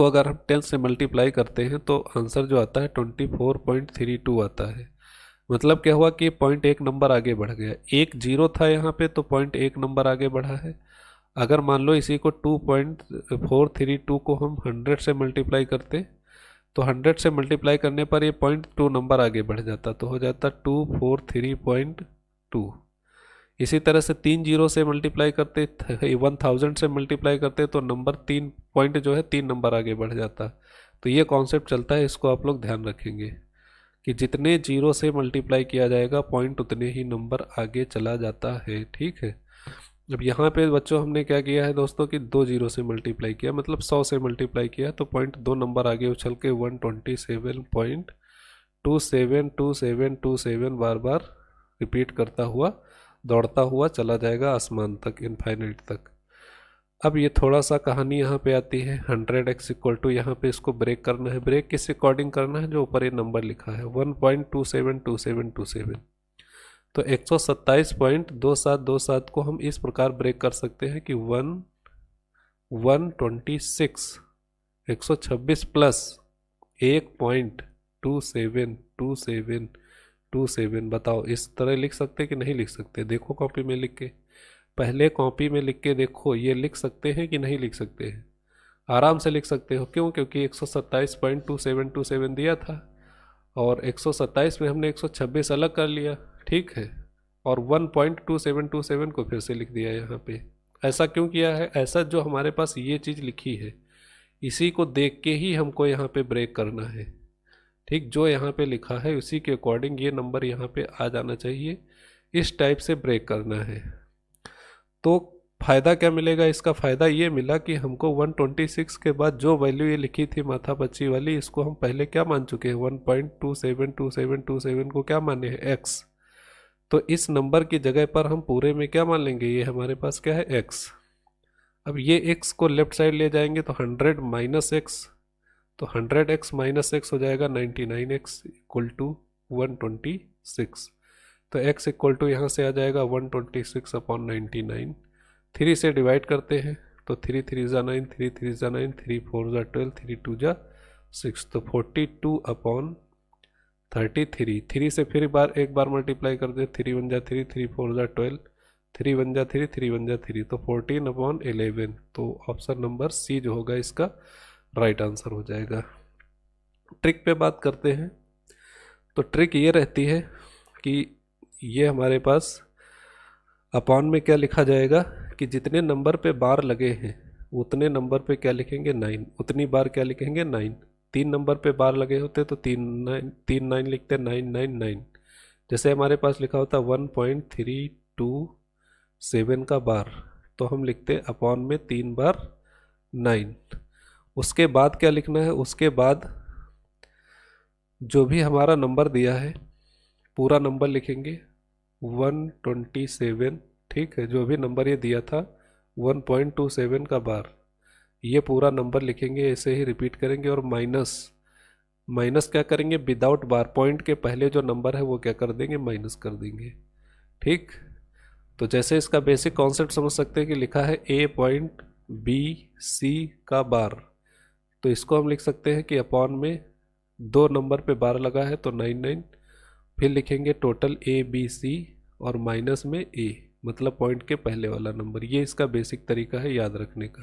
अगर हम 10 से मल्टीप्लाई करते हैं तो आंसर जो आता है 24.32 आता है। मतलब क्या हुआ कि 0.1 नंबर आगे बढ़ गया, 1 जीरो था यहाँ पे तो 0.1 नंबर आगे बढ़ा है। अगर मान लो इसी को 2.432 को हम 100 से मल्टीप्लाई करते, तो 100 से मल्टीप्लाई करने पर ये 0.2 नंबर आगे बढ़ जाता, तो हो जाता 243.2। इसी तरह से 3 जीरो से मल्टीप्लाई करते, 1000 से मल्टीप्लाई करते, तो नंबर 3 पॉइंट जो है 3 नंबर आगे बढ़ जाता। तो ये कॉन्सेप्ट चलता है, इसको आप लोग ध्यान रखेंगे कि जितने जीरो से मल्टीप्लाई किया जाएगा पॉइंट उतने ही नंबर आगे चला जाता है, ठीक है। अब यहाँ पे बच्चों हमने क्या किया है दोस्तों कि 2 जीरो से मल्टीप्लाई किया, मतलब 100 से मल्टीप्लाई किया, तो पॉइंट 2 नंबर आगे उछल के 127.272727 बार बार रिपीट करता हुआ दौड़ता हुआ चला जाएगा आसमान तक, इनफाइनाइट तक। अब ये थोड़ा सा कहानी यहाँ पे आती है, 100x इक्वल टू, यहाँ पे इसको ब्रेक करना है। ब्रेक किस अकॉर्डिंग करना है, जो ऊपर ये नंबर लिखा है 1.272727। तो 127.2727 को हम इस प्रकार ब्रेक कर सकते हैं कि 126 प्लस 1.272727। बताओ इस तरह लिख सकते कि नहीं लिख सकते, देखो कॉपी में लिख के, पहले कॉपी में लिख के देखो, ये लिख सकते हैं कि नहीं लिख सकते हैं। आराम से लिख सकते हो, क्यों, क्योंकि 127.2727 दिया था और 127 में हमने 126 अलग कर लिया, ठीक है, और 1.2727 को फिर से लिख दिया यहाँ पे। ऐसा क्यों किया है, ऐसा जो हमारे पास ये चीज़ लिखी है इसी को देख के ही हमको यहाँ पे ब्रेक करना है, ठीक। जो यहाँ पे लिखा है उसी के अकॉर्डिंग ये नंबर यहाँ पे आ जाना चाहिए, इस टाइप से ब्रेक करना है। तो फ़ायदा क्या मिलेगा, इसका फ़ायदा ये मिला कि हमको 126 के बाद जो वैल्यू ये लिखी थी माथा पच्ची वाली, इसको हम पहले क्या मान चुके हैं, 1.272727 को क्या माने हैं, x। तो इस नंबर की जगह पर हम पूरे में क्या मान लेंगे, ये हमारे पास क्या है x। अब ये x को लेफ्ट साइड ले जाएंगे तो 100 माइनस एक्स, तो 100x माइनस एक्स हो जाएगा 99x इक्वल टू 126। तो x इक्वल टू यहाँ से आ जाएगा 126 अपॉन 99। 3 से डिवाइड करते हैं तो 3 3 ज़ा 9, 3 3 ज़ा 9, 3 4 ज़ा 12, 3 2 ज़ा 6, तो 42 अपॉन 33। 3 से फिर एक बार मल्टीप्लाई कर दे, 3 1 जा 3, 3 4 जा 12, 3 1 जा 3, 3 1 जा 3, तो 14 अपॉन 11। तो ऑप्शन नंबर सी जो होगा इसका राइट आंसर हो जाएगा। ट्रिक पे बात करते हैं। तो ट्रिक ये रहती है कि ये हमारे पास अपॉन में क्या लिखा जाएगा कि जितने नंबर पे बार लगे हैं उतने नंबर पे क्या लिखेंगे 9, उतनी बार क्या लिखेंगे 9। 3 नंबर पे बार लगे होते तो 3 9 लिखते 9 9 9। जैसे हमारे पास लिखा होता 1.327 का बार, तो हम लिखते अपॉन में 3 बार 9। उसके बाद क्या लिखना है, उसके बाद जो भी हमारा नंबर दिया है पूरा नंबर लिखेंगे 127। ठीक है, जो भी नंबर ये दिया था 1.27 का बार, ये पूरा नंबर लिखेंगे, ऐसे ही रिपीट करेंगे। और माइनस क्या करेंगे, विदाउट बार, पॉइंट के पहले जो नंबर है वो क्या कर देंगे, माइनस कर देंगे। ठीक, तो जैसे इसका बेसिक कॉन्सेप्ट समझ सकते हैं कि लिखा है A पॉइंट B C का बार, तो इसको हम लिख सकते हैं कि अपॉन में 2 नंबर पे बार लगा है तो 99, फिर लिखेंगे टोटल A B C और माइनस में A, मतलब पॉइंट के पहले वाला नंबर। ये इसका बेसिक तरीका है याद रखने का,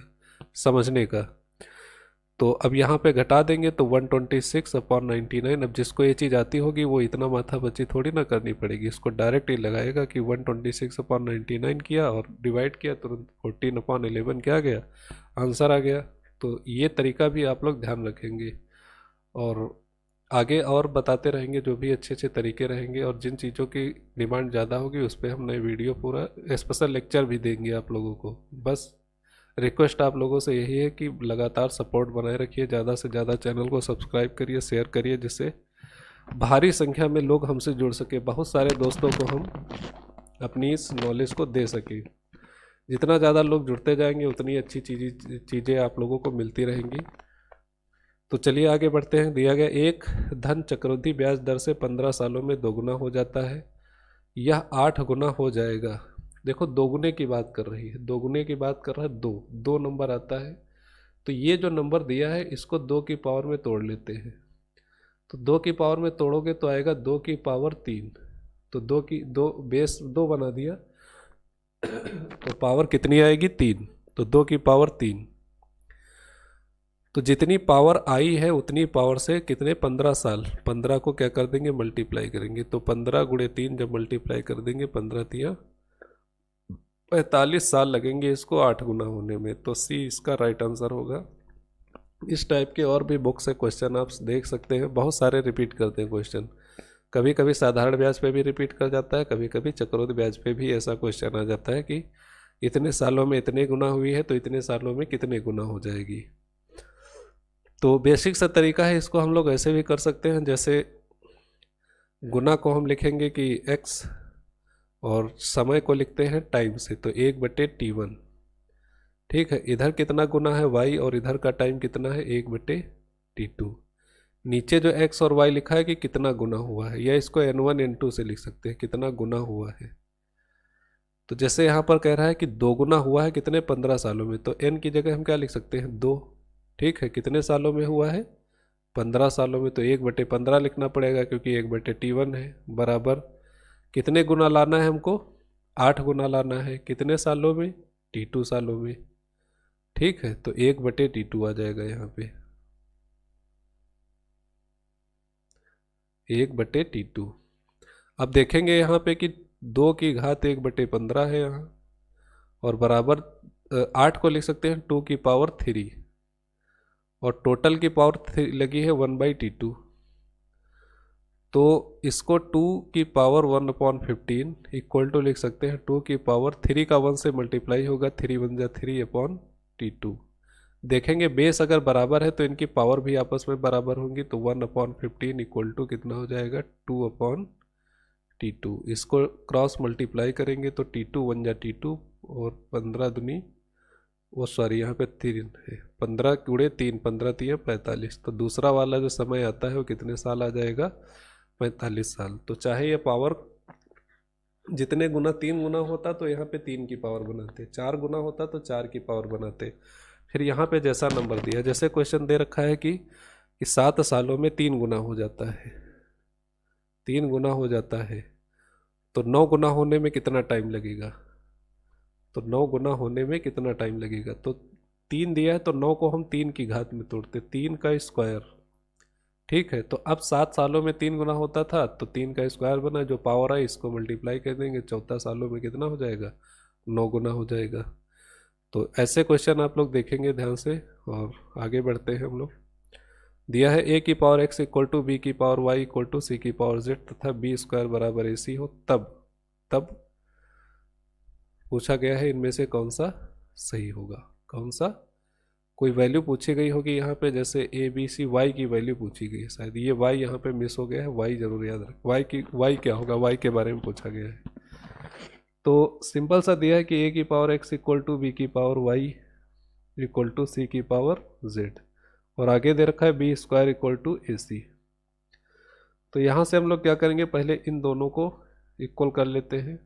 समझने का। तो अब यहाँ पे घटा देंगे तो 126 अपॉन 99। अब जिसको ये चीज़ आती होगी वो इतना माथा बची थोड़ी ना करनी पड़ेगी, इसको डायरेक्ट ही लगाएगा कि 126 अपॉन 99 किया और डिवाइड किया, तुरंत 14 अपॉन 11 क्या आ गया, आंसर आ गया। तो ये तरीका भी आप लोग ध्यान रखेंगे और आगे और बताते रहेंगे जो भी अच्छे अच्छे तरीके रहेंगे, और जिन चीज़ों की डिमांड ज़्यादा होगी उस पर हम नए वीडियो पूरा स्पेशल लेक्चर भी देंगे आप लोगों को। बस रिक्वेस्ट आप लोगों से यही है कि लगातार सपोर्ट बनाए रखिए, ज़्यादा से ज़्यादा चैनल को सब्सक्राइब करिए, शेयर करिए, जिससे भारी संख्या में लोग हमसे जुड़ सके, बहुत सारे दोस्तों को हम अपनी इस नॉलेज को दे सकें। जितना ज़्यादा लोग जुड़ते जाएंगे उतनी अच्छी चीज़ें आप लोगों को मिलती रहेंगी। तो चलिए आगे बढ़ते हैं। दिया गया एक धन चक्रवृद्धि ब्याज दर से 15 सालों में दोगुना हो जाता है, यह 8 गुना हो जाएगा। देखो दोगुने की बात कर रही है, दोगुने की बात कर रहा है, दो नंबर आता है, तो ये जो नंबर दिया है इसको 2 की पावर में तोड़ लेते हैं। तो 2 की पावर में तोड़ोगे तो आएगा 2 की पावर 3, तो 2 बेस 2 बना दिया तो पावर कितनी आएगी 3, तो 2 की पावर 3। तो जितनी पावर आई है उतनी पावर से कितने 15 साल, 15 को क्या कर देंगे मल्टीप्लाई करेंगे, तो 15 गुणे 3 जब मल्टीप्लाई कर देंगे 15 तिया 45 साल लगेंगे इसको 8 गुना होने में। तो सी इसका राइट आंसर होगा। इस टाइप के और भी बुक से क्वेश्चन आप देख सकते हैं, बहुत सारे रिपीट करते हैं क्वेश्चन, कभी कभी साधारण ब्याज पे भी रिपीट कर जाता है, कभी कभी चक्रवृद्धि ब्याज पे भी ऐसा क्वेश्चन आ जाता है कि इतने सालों में इतने गुना हुई है तो इतने सालों में कितने गुना हो जाएगी। तो बेसिक सा तरीका है, इसको हम लोग ऐसे भी कर सकते हैं, जैसे गुना को हम लिखेंगे कि x और समय को लिखते हैं टाइम से, तो 1/T1। ठीक है, इधर कितना गुना है y और इधर का टाइम कितना है 1/T2। नीचे जो x और y लिखा है कि कितना गुना हुआ है, या इसको n1 n2 से लिख सकते हैं कितना गुना हुआ है। तो जैसे यहाँ पर कह रहा है कि 2 गुना हुआ है कितने 15 सालों में, तो n की जगह हम क्या लिख सकते हैं 2। ठीक है, कितने सालों में हुआ है 15 सालों में, तो 1/15 लिखना पड़ेगा क्योंकि 1/T1 है, बराबर कितने गुना लाना है हमको 8 गुना लाना है, कितने सालों में T2 सालों में। ठीक है, तो 1/T2 आ जाएगा यहाँ पे 1/T2। अब देखेंगे यहाँ पे कि 2 की घात 1/15 है यहाँ, और बराबर 8 को लिख सकते हैं 2 की पावर 3, और टोटल की पावर लगी है 1/T2, तो इसको 2 की पावर 1/15 इक्वल टू लिख सकते हैं 2 की पावर 3 का 1 से मल्टीप्लाई होगा, 3 1 जा 3/T2। देखेंगे बेस अगर बराबर है तो इनकी पावर भी आपस में बराबर होंगी, तो 1/15 इक्वल टू कितना हो जाएगा 2/T2। T2, इसको क्रॉस मल्टीप्लाई करेंगे तो T2 1 जा T2 और 15 दूनी वो सॉरी यहाँ पे 3 है, 15 गुणे 3, 15 3 45। तो दूसरा वाला जो समय आता है वो कितने साल आ जाएगा, 45 साल। तो चाहे ये पावर जितने गुना 3 गुना होता तो यहाँ पे 3 की पावर बनाते, 4 गुना होता तो 4 की पावर बनाते। फिर यहाँ पे जैसा नंबर दिया, जैसे क्वेश्चन दे रखा है कि 7 सालों में 3 गुना हो जाता है, 3 गुना हो जाता है, तो 9 गुना होने में कितना टाइम लगेगा, तो 9 गुना होने में कितना टाइम लगेगा। तो 3 दिया है तो 9 को हम 3 की घात में तोड़ते, 3 का स्क्वायर, ठीक है। तो अब 7 सालों में 3 गुना होता था तो 3 का स्क्वायर बना, जो पावर है इसको मल्टीप्लाई कर देंगे, 14 सालों में कितना हो जाएगा, 9 गुना हो जाएगा। तो ऐसे क्वेश्चन आप लोग देखेंगे ध्यान से। और आगे बढ़ते हैं हम लोग। दिया है a की power x equal to B की power y equal to C की पावर z तथा बी स्क्वायर बराबर ए सी हो, तब पूछा गया है इनमें से कौन सा सही होगा, कौन सा, कोई वैल्यू पूछी गई होगी यहाँ पे, जैसे ए बी सी वाई की वैल्यू पूछी गई है, शायद ये वाई यहाँ पे मिस हो गया है, वाई जरूर याद रख, वाई क्या होगा, वाई के बारे में पूछा गया है। तो सिंपल सा दिया है कि ए की power X equal to B की power Y equal to C की पावर जेड, और आगे दे रखा है B square equal to A C. तो यहाँ से हम लोग क्या करेंगे, पहले इन दोनों को इक्वल कर लेते हैं।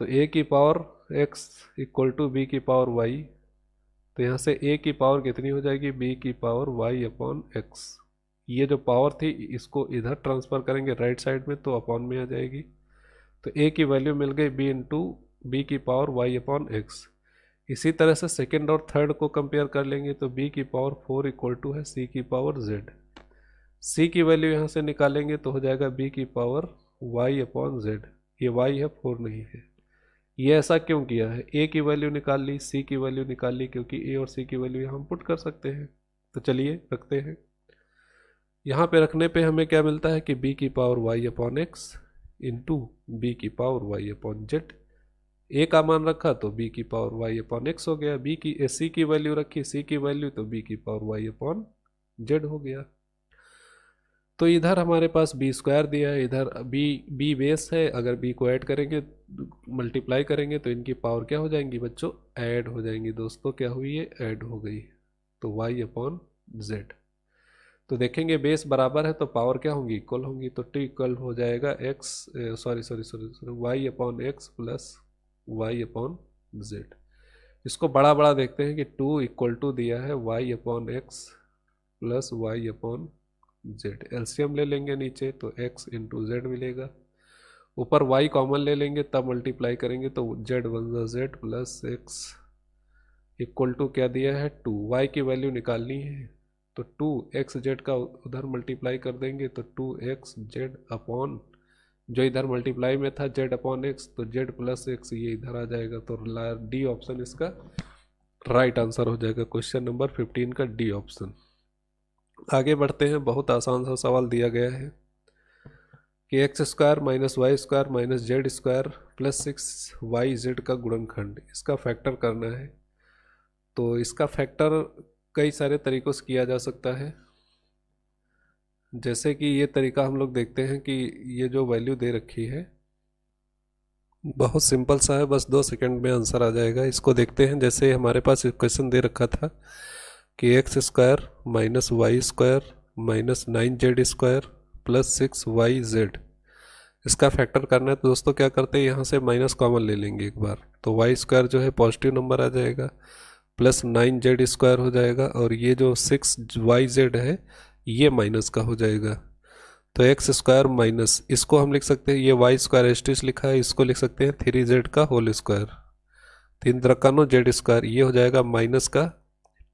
तो a की power x equal to B की पावर y, तो यहाँ से a की पावर कितनी हो जाएगी, b की पावर y अपॉन x। ये जो पावर थी इसको इधर ट्रांसफ़र करेंगे राइट साइड में तो अपॉन में आ जाएगी। तो a की वैल्यू मिल गई b इंटू बी की पावर y अपॉन x। इसी तरह से सेकेंड और थर्ड को कंपेयर कर लेंगे तो b की पावर 4 इक्वल टू है c की पावर z। c की वैल्यू यहाँ से निकालेंगे तो हो जाएगा b की पावर y अपॉन z। ये y है, 4 नहीं है। ये ऐसा क्यों किया है, a की वैल्यू निकाल ली, c की वैल्यू निकाल ली, क्योंकि a और c की वैल्यू हम पुट कर सकते हैं। तो चलिए रखते हैं। यहाँ पे रखने पे हमें क्या मिलता है कि b की power y upon x into b की power y upon z. a का मान रखा तो b की पावर y अपॉन एक्स हो गया, c की वैल्यू रखी, c की वैल्यू तो b की पावर y अपॉन जेड हो गया। तो इधर हमारे पास बी स्क्वायर दिया है, इधर बी बेस है, अगर बी को ऐड करेंगे मल्टीप्लाई करेंगे तो इनकी पावर क्या हो जाएंगी बच्चों, ऐड हो जाएंगी। दोस्तों क्या हुई है, ऐड हो गई, तो y अपॉन जेड। तो देखेंगे बेस बराबर है तो पावर क्या होंगी, इक्वल होंगी। तो टी इक्वल हो जाएगा X sorry Y upon X plus Y upon Z. इसको बड़ा बड़ा देखते हैं कि 2 इक्वल टू दिया है y upon X plus Y upon Z. LCM ले लेंगे नीचे तो x इंटू जेड मिलेगा, ऊपर y कॉमन ले लेंगे तब मल्टीप्लाई करेंगे तो जेड वन ज़ा Z plus X equal to क्या दिया है 2। y की वैल्यू निकालनी है तो 2x जेड का उधर मल्टीप्लाई कर देंगे तो 2x जेड अपॉन जो इधर मल्टीप्लाई में था जेड अपॉन एक्स, तो जेड प्लस एक्स ये इधर आ जाएगा। तो डी ऑप्शन इसका राइट आंसर हो जाएगा, क्वेश्चन नंबर 15 का डी ऑप्शन। आगे बढ़ते हैं। बहुत आसान सा सवाल दिया गया है कि X square minus Y square minus Z square plus 6y Z का गुणनखंड, इसका फैक्टर करना है। तो इसका फैक्टर कई सारे तरीक़ों से किया जा सकता है, जैसे कि ये तरीका हम लोग देखते हैं कि ये जो वैल्यू दे रखी है बहुत सिंपल सा है, बस 2 सेकंड में आंसर आ जाएगा। इसको देखते हैं। जैसे हमारे पास क्वेश्चन दे रखा था कि X square minus Y square minus 9z square plus 6y Z, इसका फैक्टर करना है। तो दोस्तों क्या करते हैं, यहाँ से माइनस कॉमन ले लेंगे एक बार, तो वाई स्क्वायर जो है पॉजिटिव नंबर आ जाएगा, प्लस 9z स्क्वायर हो जाएगा, और ये जो 6yz है ये माइनस का हो जाएगा। तो एक्स स्क्वायर माइनस, इसको हम लिख सकते हैं, ये वाई स्क्वायर एस्टिस लिखा है, इसको लिख सकते हैं 3z का होल स्क्वायर, 3 3 जेड स्क्वायर, ये हो जाएगा माइनस का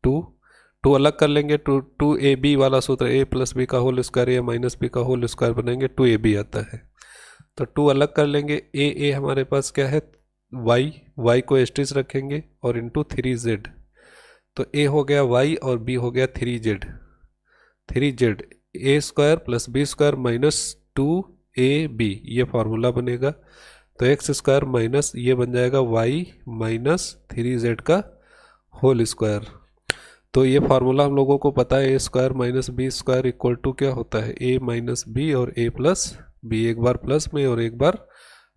2 अलग कर लेंगे, 2ab वाला सूत्र a प्लस बी का होल स्क्वायर या माइनस बी का होल स्क्वायर बनाएंगे, 2ab आता है। तो 2 अलग कर लेंगे, a हमारे पास क्या है y को एस्टिस रखेंगे और इंटू 3z, तो a हो गया y और b हो गया 3z, a square plus B square minus 2ab, ये फार्मूला बनेगा। तो एक्स स्क्वायर माइनस ये बन जाएगा y माइनस 3z का होल स्क्वायर। तो ये फार्मूला हम लोगों को पता है, a square minus b square equal to क्या होता है, ए माइनस बी और ए प्लस बी, एक बार प्लस में और एक बार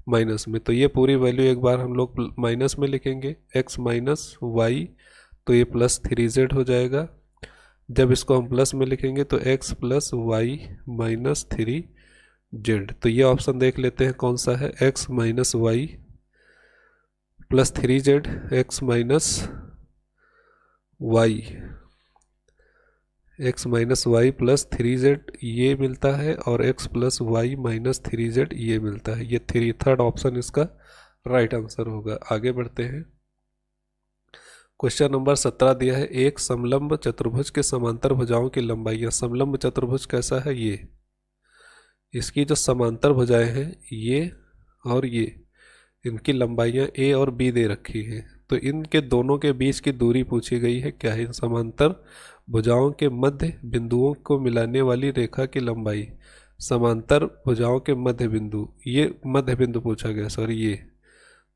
माइनस में। तो ये पूरी वैल्यू एक बार हम लोग माइनस में लिखेंगे, एक्स माइनस वाई, तो ये प्लस 3z हो जाएगा। जब इसको हम प्लस में लिखेंगे तो x plus Y minus 3z। तो ये ऑप्शन देख लेते हैं कौन सा है, x minus Y plus 3z, X minus Y, X minus Y plus 3z ये मिलता है, और x plus Y minus 3z ये मिलता है। ये थर्ड ऑप्शन इसका राइट आंसर होगा। आगे बढ़ते हैं। क्वेश्चन नंबर 17 दिया है, एक समलंब चतुर्भुज के समांतर भुजाओं की लंबाइयाँ। समलंब चतुर्भुज कैसा है, ये इसकी जो समांतर भुजाएं हैं ये और ये, इनकी लंबाइयाँ a और b दे रखी हैं। तो इनके दोनों के बीच की दूरी पूछी गई है, क्या है, इन समांतर भुजाओं के मध्य बिंदुओं को मिलाने वाली रेखा की लंबाई। समांतर भुजाओं के मध्य बिंदु, ये मध्य बिंदु पूछा गया, सॉरी ये।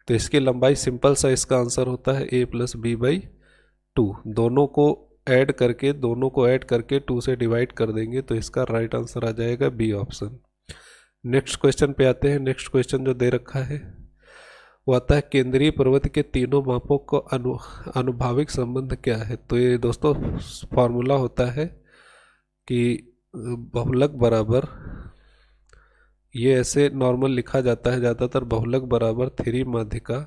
तो इसकी लंबाई सिंपल सा इसका आंसर होता है a प्लस बी बाई 2। दोनों को ऐड करके 2 से डिवाइड कर देंगे तो इसका राइट आंसर आ जाएगा बी ऑप्शन। नेक्स्ट क्वेश्चन पे आते हैं। नेक्स्ट क्वेश्चन जो दे रखा है वो आता है, केंद्रीय पर्वत के तीनों मापों को अनुभाविक संबंध क्या है। तो ये दोस्तों फॉर्मूला होता है कि बहुलक बराबर, ये ऐसे नॉर्मल लिखा जाता है ज़्यादातर, बहुलक बराबर 3 माध्यिका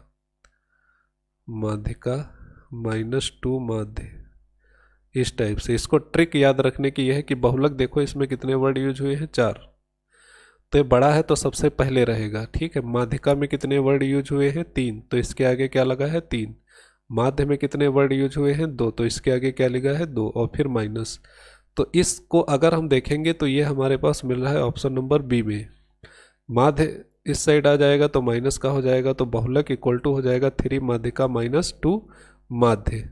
-2 माध्य, इस टाइप से। इसको ट्रिक याद रखने की यह है कि बहुलक देखो इसमें कितने वर्ड यूज हुए हैं, 4। तो ये बड़ा है तो सबसे पहले रहेगा, ठीक है। माध्यिका में कितने वर्ड यूज हुए हैं, 3, तो इसके आगे क्या लगा है, 3। माध्य में कितने वर्ड यूज हुए हैं, 2, तो इसके आगे क्या लगा है, 2, और फिर माइनस। तो इसको अगर हम देखेंगे तो ये हमारे पास मिल रहा है ऑप्शन नंबर बी में। माध्य इस साइड आ जाएगा तो माइनस का हो जाएगा, तो बहुलक इक्वल टू हो जाएगा 3 माध्यिका -2 माध्य।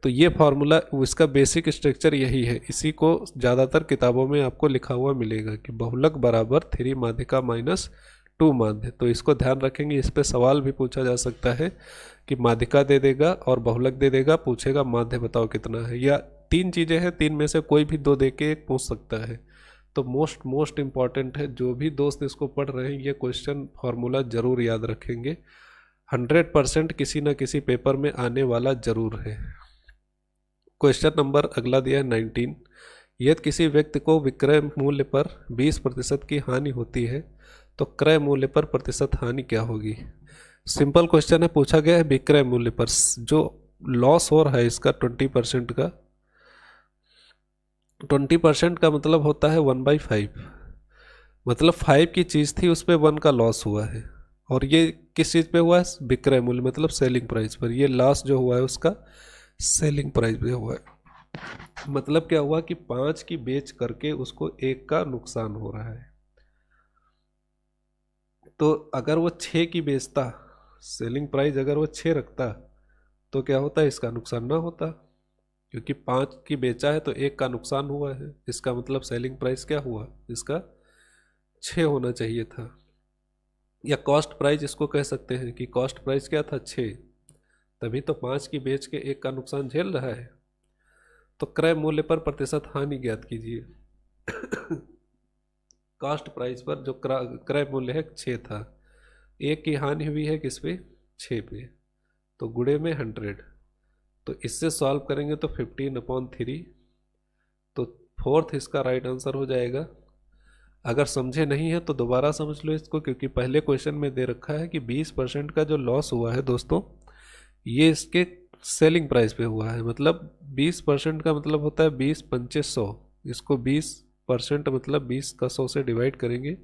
तो ये फार्मूला, इसका बेसिक स्ट्रक्चर यही है। इसी को ज़्यादातर किताबों में आपको लिखा हुआ मिलेगा कि बहुलक बराबर 3 माध्यिका -2 माध्य। तो इसको ध्यान रखेंगे, इस पर सवाल भी पूछा जा सकता है कि माध्यिका दे देगा और बहुलक दे देगा, पूछेगा माध्य बताओ कितना है, या 3 चीज़ें हैं, 3 में से कोई भी 2 दे के एक पूछ सकता है। तो मोस्ट इम्पॉर्टेंट है, जो भी दोस्त इसको पढ़ रहे हैं ये क्वेश्चन फार्मूला जरूर याद रखेंगे। 100% किसी न किसी पेपर में आने वाला जरूर है। क्वेश्चन नंबर अगला दिया है 19, यदि किसी व्यक्ति को विक्रय मूल्य पर 20% की हानि होती है तो क्रय मूल्य पर प्रतिशत हानि क्या होगी। सिंपल क्वेश्चन है, पूछा गया है विक्रय मूल्य पर जो लॉस हो रहा है इसका 20% का। 20% का मतलब होता है 1/5, मतलब 5 की चीज़ थी उस पर 1 का लॉस हुआ है, और ये किस चीज़ पे हुआ है, विक्रय मूल्य मतलब सेलिंग प्राइस पर। ये लॉस जो हुआ है उसका सेलिंग प्राइस पे हुआ है। मतलब क्या हुआ कि 5 की बेच करके उसको 1 का नुकसान हो रहा है। तो अगर वो 6 की बेचता, सेलिंग प्राइस अगर वो 6 रखता तो क्या होता है, इसका नुकसान ना होता, क्योंकि 5 की बेचा है तो 1 का नुकसान हुआ है। इसका मतलब सेलिंग प्राइस क्या हुआ, इसका 6 होना चाहिए था। या कॉस्ट प्राइस इसको कह सकते हैं कि कॉस्ट प्राइस क्या था, 6, तभी तो 5 की बेच के 1 का नुकसान झेल रहा है। तो क्रय मूल्य पर प्रतिशत हानि ज्ञात कीजिए। कॉस्ट प्राइस पर जो क्रय मूल्य है 6 था, 1 की हानि हुई है किस पे, 6 पे, तो गुणे में 100। तो इससे सॉल्व करेंगे तो 15/3, तो 4th इसका राइट आंसर हो जाएगा। अगर समझे नहीं है तो दोबारा समझ लो इसको, क्योंकि पहले क्वेश्चन में दे रखा है कि 20% का जो लॉस हुआ है दोस्तों, ये इसके सेलिंग प्राइस पे हुआ है। मतलब 20% का मतलब होता है 20 पंचे 100, इसको 20% मतलब 20 का 100 से डिवाइड करेंगे,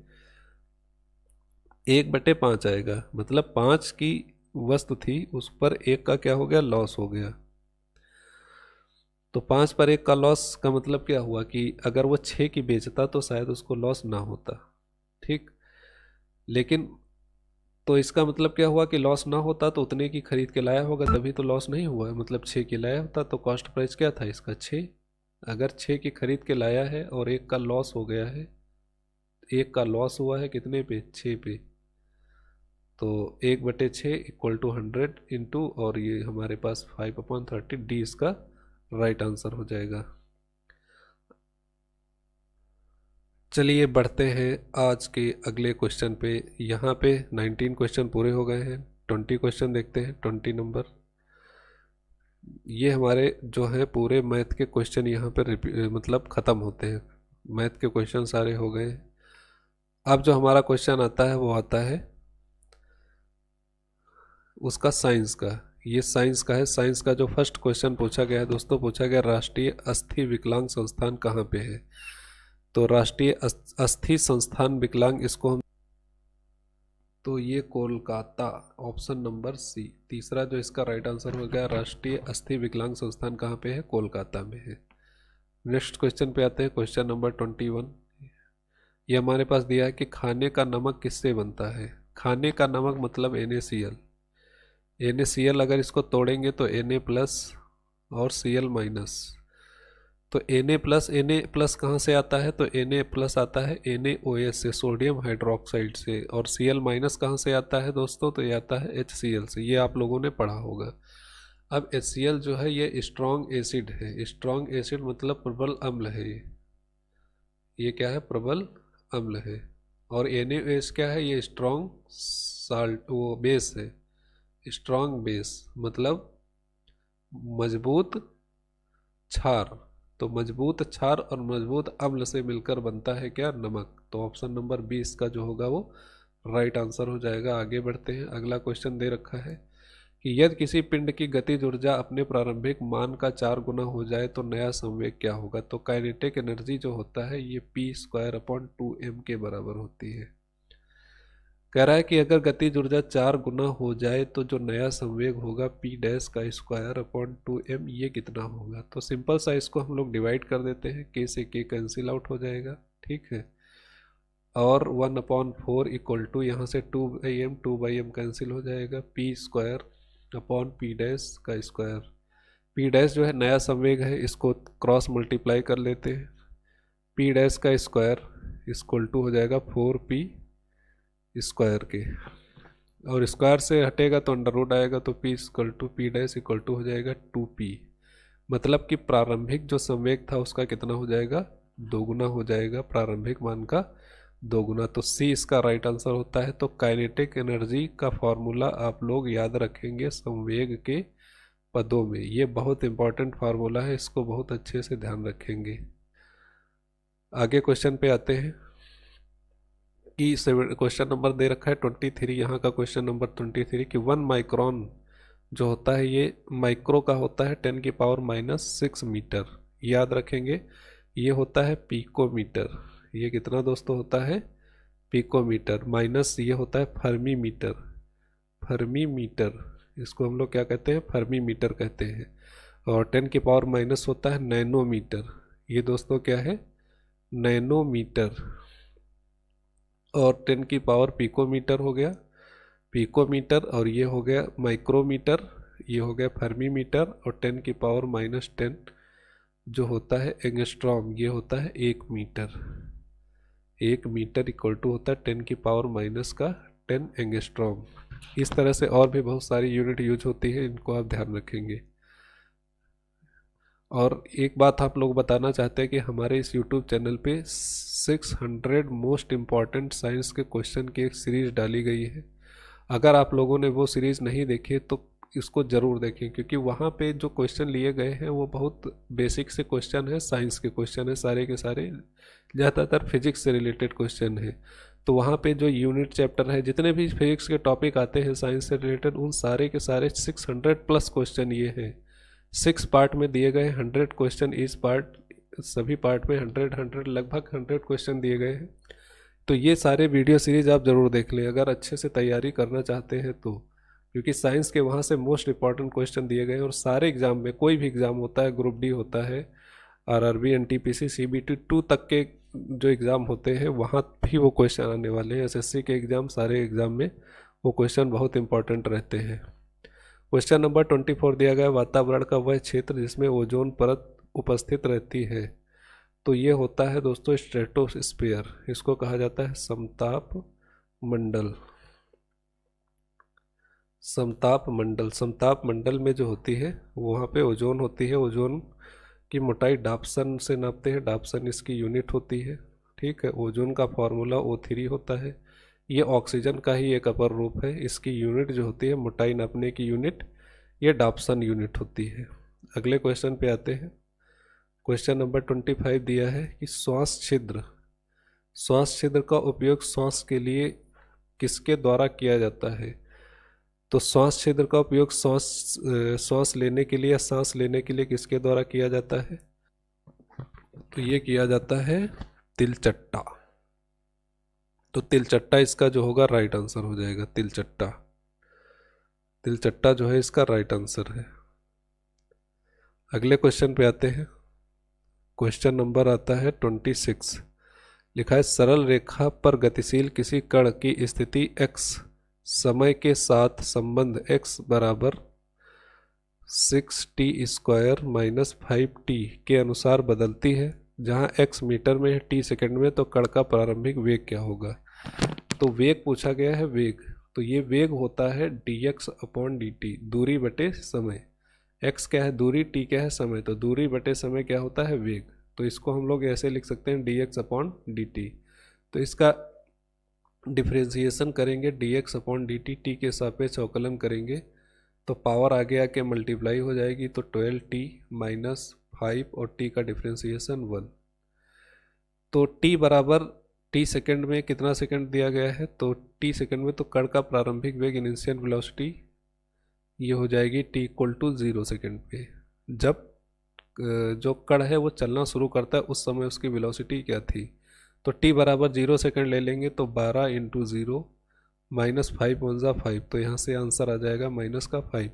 1/5 आएगा। मतलब 5 की वस्तु थी उस पर 1 का क्या हो गया, लॉस हो गया। तो 5 पर 1 का लॉस का मतलब क्या हुआ कि अगर वो 6 की बेचता तो शायद उसको लॉस ना होता, ठीक। लेकिन तो इसका मतलब क्या हुआ कि लॉस ना होता तो उतने की खरीद के लाया होगा, तभी तो लॉस नहीं हुआ है। मतलब 6 की लाया होता तो कॉस्ट प्राइस क्या था इसका, 6। अगर 6 की खरीद के लाया है और 1 का लॉस हो गया है, 1 का लॉस हुआ है कितने पे, 6 पे, तो 1/6 = 100 इंटू, और ये हमारे पास 5/30 डी इसका राइट आंसर हो जाएगा। चलिए बढ़ते हैं आज के अगले क्वेश्चन पे। यहाँ पे 19 क्वेश्चन पूरे हो गए हैं, 20 क्वेश्चन देखते हैं। 20 नंबर, ये हमारे जो हैं पूरे मैथ के क्वेश्चन यहाँ पे मतलब ख़त्म होते हैं। मैथ के क्वेश्चन सारे हो गए। अब जो हमारा क्वेश्चन आता है वो आता है उसका साइंस का। ये साइंस का है। साइंस का जो फर्स्ट क्वेश्चन पूछा गया है दोस्तों, पूछा गया राष्ट्रीय अस्थि विकलांग संस्थान कहाँ पे है। तो राष्ट्रीय अस्थि संस्थान विकलांग, इसको हम, तो ये कोलकाता, ऑप्शन नंबर सी तीसरा जो इसका राइट आंसर हो गया। राष्ट्रीय अस्थि विकलांग संस्थान कहाँ पे है, कोलकाता में है। नेक्स्ट क्वेश्चन पे आते हैं, क्वेश्चन नंबर 21। ये हमारे पास दिया है कि खाने का नमक किससे बनता है। खाने का नमक मतलब NaCl। NaCl अगर इसको तोड़ेंगे तो Na प्लस और Cl माइनस। तो Na प्लस कहाँ से आता है, तो Na प्लस आता है NaOH से, सोडियम हाइड्रोक्साइड से। और Cl माइनस कहाँ से आता है दोस्तों, तो ये आता है HCl से। ये आप लोगों ने पढ़ा होगा। अब HCl जो है ये स्ट्रॉन्ग एसिड है। स्ट्रॉन्ग एसिड मतलब प्रबल अम्ल है। ये क्या है, प्रबल अम्ल है। और NaOH क्या है, ये स्ट्रॉन्ग साल्ट, वो बेस है। स्ट्रॉन्ग बेस मतलब मजबूत क्षार। तो मजबूत क्षार और मजबूत अम्ल से मिलकर बनता है क्या, नमक। तो ऑप्शन नंबर 20 का जो होगा वो राइट आंसर हो जाएगा। आगे बढ़ते हैं। अगला क्वेश्चन दे रखा है कि यदि किसी पिंड की गतिज ऊर्जा अपने प्रारंभिक मान का 4 गुना हो जाए तो नया संवेग क्या होगा। तो काइनेटिक एनर्जी जो होता है ये p²/2m के बराबर होती है। कह रहा है कि अगर गतिज ऊर्जा 4 गुना हो जाए तो जो नया संवेग होगा p²/2m, ये कितना होगा। तो सिंपल सा इसको हम लोग डिवाइड कर देते हैं। k से k कैंसिल आउट हो जाएगा, ठीक है। और 1/4 इक्वल टू यहाँ से 2/m कैंसिल हो जाएगा, p²/p' p' जो है नया संवेग है, इसको क्रॉस मल्टीप्लाई कर लेते हैं। p' का स्क्वायर इक्वल टू हो जाएगा 4p स्क्वायर के, और स्क्वायर से हटेगा तो अंडर रूट आएगा, तो p इक्वल टू हो जाएगा 2p। मतलब कि प्रारंभिक जो संवेग था उसका कितना हो जाएगा, दोगुना हो जाएगा, प्रारंभिक मान का दोगुना। तो सी इसका राइट आंसर होता है। तो काइनेटिक एनर्जी का फॉर्मूला आप लोग याद रखेंगे संवेग के पदों में। ये बहुत इंपॉर्टेंट फार्मूला है, इसको बहुत अच्छे से ध्यान रखेंगे। आगे क्वेश्चन पे आते हैं कि क्वेश्चन नंबर दे रखा है 23। यहाँ का क्वेश्चन नंबर 23 कि 1 माइक्रोन जो होता है ये माइक्रो का होता है 10⁻⁻6 मीटर। याद रखेंगे ये होता है पिकोमीटर। ये कितना दोस्तों होता है, पिकोमीटर। माइनस ये होता है फर्मी मीटर। फर्मी मीटर, इसको हम लोग क्या कहते हैं, फर्मी मीटर कहते हैं। और 10⁻⁻ होता है नैनोमीटर। ये दोस्तों क्या है, नैनोमीटर। और 10 पिकोमीटर हो गया, पिकोमीटर। और ये हो गया माइक्रोमीटर, ये हो गया फर्मी मीटर। और 10⁻⁻10 जो होता है एंगस्ट्रॉम, ये होता है 1 मीटर। 1 मीटर इक्वल टू होता है 10⁻⁻10 एंगस्ट्रॉम। इस तरह से और भी बहुत सारी यूनिट यूज होती है, इनको आप ध्यान रखेंगे। और एक बात आप लोग बताना चाहते हैं कि हमारे इस YouTube चैनल पे 600 मोस्ट इम्पॉर्टेंट साइंस के क्वेश्चन की एक सीरीज डाली गई है। अगर आप लोगों ने वो सीरीज़ नहीं देखी तो इसको ज़रूर देखें, क्योंकि वहाँ पे जो क्वेश्चन लिए गए हैं वो बहुत बेसिक से क्वेश्चन है, साइंस के क्वेश्चन है सारे के सारे, ज़्यादातर फिजिक्स से रिलेटेड क्वेश्चन है। तो वहाँ पे जो यूनिट चैप्टर है, जितने भी फिजिक्स के टॉपिक आते हैं साइंस से रिलेटेड, उन सारे के सारे 600+ क्वेश्चन ये हैं। 6 पार्ट में दिए गए, 100 क्वेश्चन इस पार्ट, सभी पार्ट में 100 लगभग 100 क्वेश्चन दिए गए हैं। तो ये सारे वीडियो सीरीज आप ज़रूर देख लें अगर अच्छे से तैयारी करना चाहते हैं तो, क्योंकि साइंस के वहाँ से मोस्ट इंपॉर्टेंट क्वेश्चन दिए गए हैं। और सारे एग्जाम में, कोई भी एग्ज़ाम होता है, ग्रुप डी होता है, RRB, NTPC, CBT 2 तक के जो एग्ज़ाम होते हैं वहाँ भी वो क्वेश्चन आने वाले हैं। SSC के एग्ज़ाम, सारे एग्ज़ाम में वो क्वेश्चन बहुत इंपॉर्टेंट रहते हैं। क्वेश्चन नंबर 24 दिया गया, वातावरण का वह क्षेत्र जिसमें ओजोन परत उपस्थित रहती है। तो ये होता है दोस्तों स्ट्रेटोस्फीयर, इसको कहा जाता है समताप मंडल। समताप मंडल, समताप मंडल में जो होती है वहाँ पे ओजोन होती है। ओजोन की मोटाई डाप्सन से नापते हैं, डाप्सन इसकी यूनिट होती है। ठीक है, ओजोन का फॉर्मूला O3 होता है। ये ऑक्सीजन का ही एक अपर रूप है। इसकी यूनिट जो होती है मोटाई नापने की यूनिट, ये डाप्सन यूनिट होती है। अगले क्वेश्चन पे आते हैं। क्वेश्चन नंबर 25 दिया है कि श्वास छिद्र, श्वास छिद्र का उपयोग श्वास के लिए किसके द्वारा किया जाता है? तो श्वास छिद्र का उपयोग श्वास लेने के लिए या सांस लेने के लिए किसके द्वारा किया जाता है? तो ये किया जाता है तिलचट्टा। तो तिलचट्टा इसका जो होगा राइट आंसर हो जाएगा, तिलचट्टा। तिलचट्टा जो है इसका राइट आंसर है। अगले क्वेश्चन पे आते हैं। क्वेश्चन नंबर आता है 26। लिखा है सरल रेखा पर गतिशील किसी कण की स्थिति x समय के साथ संबंध x बराबर 6t² - 5t के अनुसार बदलती है, जहां x मीटर में है, t सेकंड में, तो कण का प्रारंभिक वेग क्या होगा? तो वेग पूछा गया है, वेग। तो ये वेग होता है dx/dt, दूरी बटे समय। x क्या है? दूरी। t क्या है? समय। तो दूरी बटे समय क्या होता है? वेग। तो इसको हम लोग ऐसे लिख सकते हैं dx/dt। तो इसका डिफ्रेंसिएशन करेंगे dx/dt, t के सापेक्ष अवकलन करेंगे तो पावर आगे आके मल्टीप्लाई हो जाएगी, तो 12t - 5 और t का डिफ्रेंसिएशन 1। तो t बराबर t सेकंड में कितना सेकंड दिया गया है? तो t सेकंड में, तो कण का प्रारंभिक वेग इनिशियल वेलोसिटी ये हो जाएगी t = 0 सेकंड पे। जब जो कण है वो चलना शुरू करता है उस समय उसकी वेलोसिटी क्या थी? तो t बराबर 0 सेकंड ले लेंगे, तो 12 × 0 - 5 × 5, तो यहाँ से आंसर आ जाएगा -5।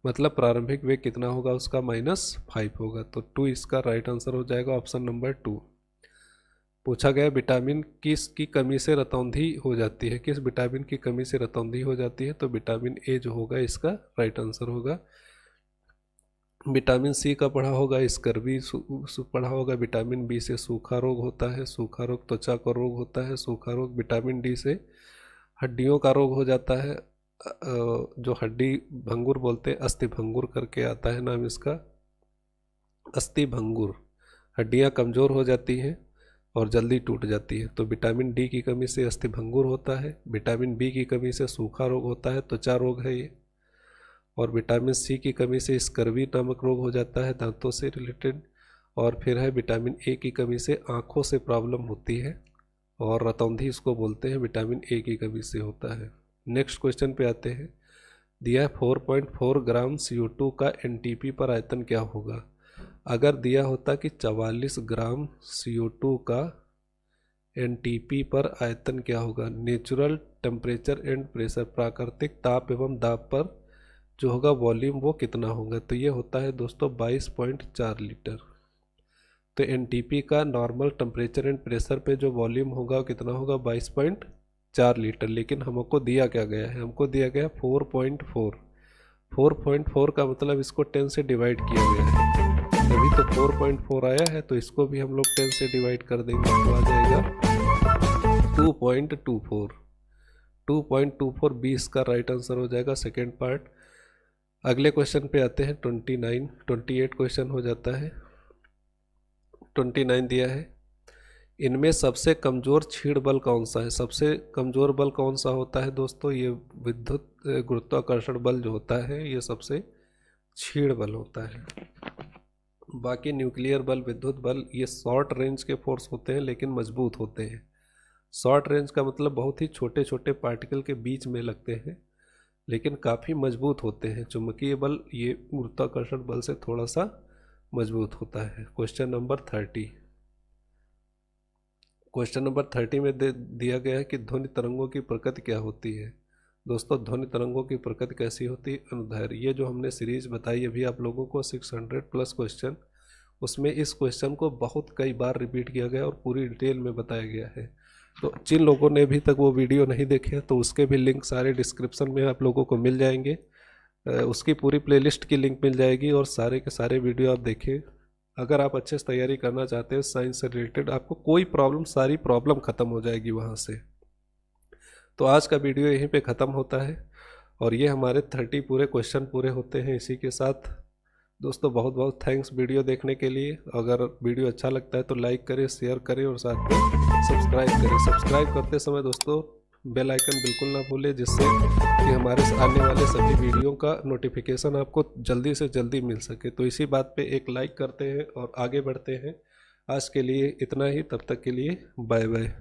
मतलब प्रारंभिक वेग कितना होगा उसका? -5 होगा। तो 2 इसका राइट आंसर हो जाएगा, ऑप्शन नंबर 2। पूछा गया विटामिन किस की कमी से रतौंधी हो जाती है? किस विटामिन की कमी से रतौंधी हो जाती है? तो विटामिन ए जो होगा इसका राइट आंसर होगा। विटामिन सी का पढ़ा होगा, स्कर्वी पढ़ा होगा। विटामिन बी से सूखा रोग होता है, सूखा रोग त्वचा का रोग होता है, सूखा रोग। विटामिन डी से हड्डियों का रोग हो जाता है, जो हड्डी भंगुर बोलते हैं, अस्थि भंगुर करके आता है नाम इसका, अस्थि भंगुर। हड्डियां कमज़ोर हो जाती हैं और जल्दी टूट जाती है। तो विटामिन डी की कमी से अस्थि भंगुर होता है। विटामिन बी की कमी से सूखा रोग होता है, त्वचा रोग है ये। और विटामिन सी की कमी से स्कर्वी नामक रोग हो जाता है, दांतों से रिलेटेड। और फिर है विटामिन ए की कमी से आँखों से प्रॉब्लम होती है, और रतौंधी इसको बोलते हैं, विटामिन ए की कमी से होता है। नेक्स्ट क्वेश्चन पे आते हैं। दिया है 4.4 ग्राम CO2 का NTP पर आयतन क्या होगा? अगर दिया होता कि 44 ग्राम CO2 का NTP पर आयतन क्या होगा? नेचुरल टेम्परेचर एंड प्रेशर, प्राकृतिक ताप एवं दाब पर जो होगा वॉल्यूम वो कितना होगा? तो ये होता है दोस्तों 22.4 लीटर। तो NTP का नॉर्मल टेम्परेचर एंड प्रेशर पे जो वॉल्यूम होगा वो कितना होगा? 22.4 लीटर। लेकिन हमको दिया क्या गया है? हमको दिया गया 4.4। 4.4 का मतलब इसको 10 से डिवाइड किया गया है, तभी तो 4.4 आया है। तो इसको भी हम लोग 10 से डिवाइड कर देंगे तो आ जाएगा 2.24। 2.24 20 का राइट आंसर हो जाएगा, सेकेंड पार्ट। अगले क्वेश्चन पे आते हैं 28 क्वेश्चन हो जाता है। 29 दिया है, इनमें सबसे कमज़ोर क्षीण बल कौन सा है? सबसे कमज़ोर बल कौन सा होता है दोस्तों? ये विद्युत गुरुत्वाकर्षण बल जो होता है ये सबसे क्षीण बल होता है। बाकी न्यूक्लियर बल, विद्युत बल, ये शॉर्ट रेंज के फोर्स होते हैं लेकिन मजबूत होते हैं। शॉर्ट रेंज का मतलब बहुत ही छोटे छोटे पार्टिकल के बीच में लगते हैं लेकिन काफ़ी मजबूत होते हैं। चुंबकीय बल ये गुरुत्वाकर्षण बल से थोड़ा सा मजबूत होता है। Question number 30। क्वेश्चन नंबर 30 में दिया गया है कि ध्वनि तरंगों की प्रकृति क्या होती है? दोस्तों ध्वनि तरंगों की प्रकृति कैसी होती है? अनुदैर्घ्य। ये जो हमने सीरीज बताई अभी आप लोगों को 600+ क्वेश्चन, उसमें इस क्वेश्चन को बहुत कई बार रिपीट किया गया और पूरी डिटेल में बताया गया है। तो जिन लोगों ने अभी तक वो वीडियो नहीं देखे तो उसके भी लिंक सारे डिस्क्रिप्शन में आप लोगों को मिल जाएंगे। उसकी पूरी प्लेलिस्ट की लिंक मिल जाएगी और सारे के सारे वीडियो आप देखें। अगर आप अच्छे से तैयारी करना चाहते हैं साइंस से रिलेटेड, आपको कोई प्रॉब्लम, सारी प्रॉब्लम ख़त्म हो जाएगी वहाँ से। तो आज का वीडियो यहीं पे ख़त्म होता है और ये हमारे 30 पूरे क्वेश्चन पूरे होते हैं इसी के साथ। दोस्तों बहुत बहुत थैंक्स वीडियो देखने के लिए। अगर वीडियो अच्छा लगता है तो लाइक करें, शेयर करें और साथ में सब्सक्राइब करें। सब्सक्राइब करते समय दोस्तों बेल आइकन बिल्कुल ना भूलें, जिससे कि हमारे आने वाले सभी वीडियो का नोटिफिकेशन आपको जल्दी से जल्दी मिल सके। तो इसी बात पे एक लाइक करते हैं और आगे बढ़ते हैं। आज के लिए इतना ही, तब तक के लिए बाय बाय।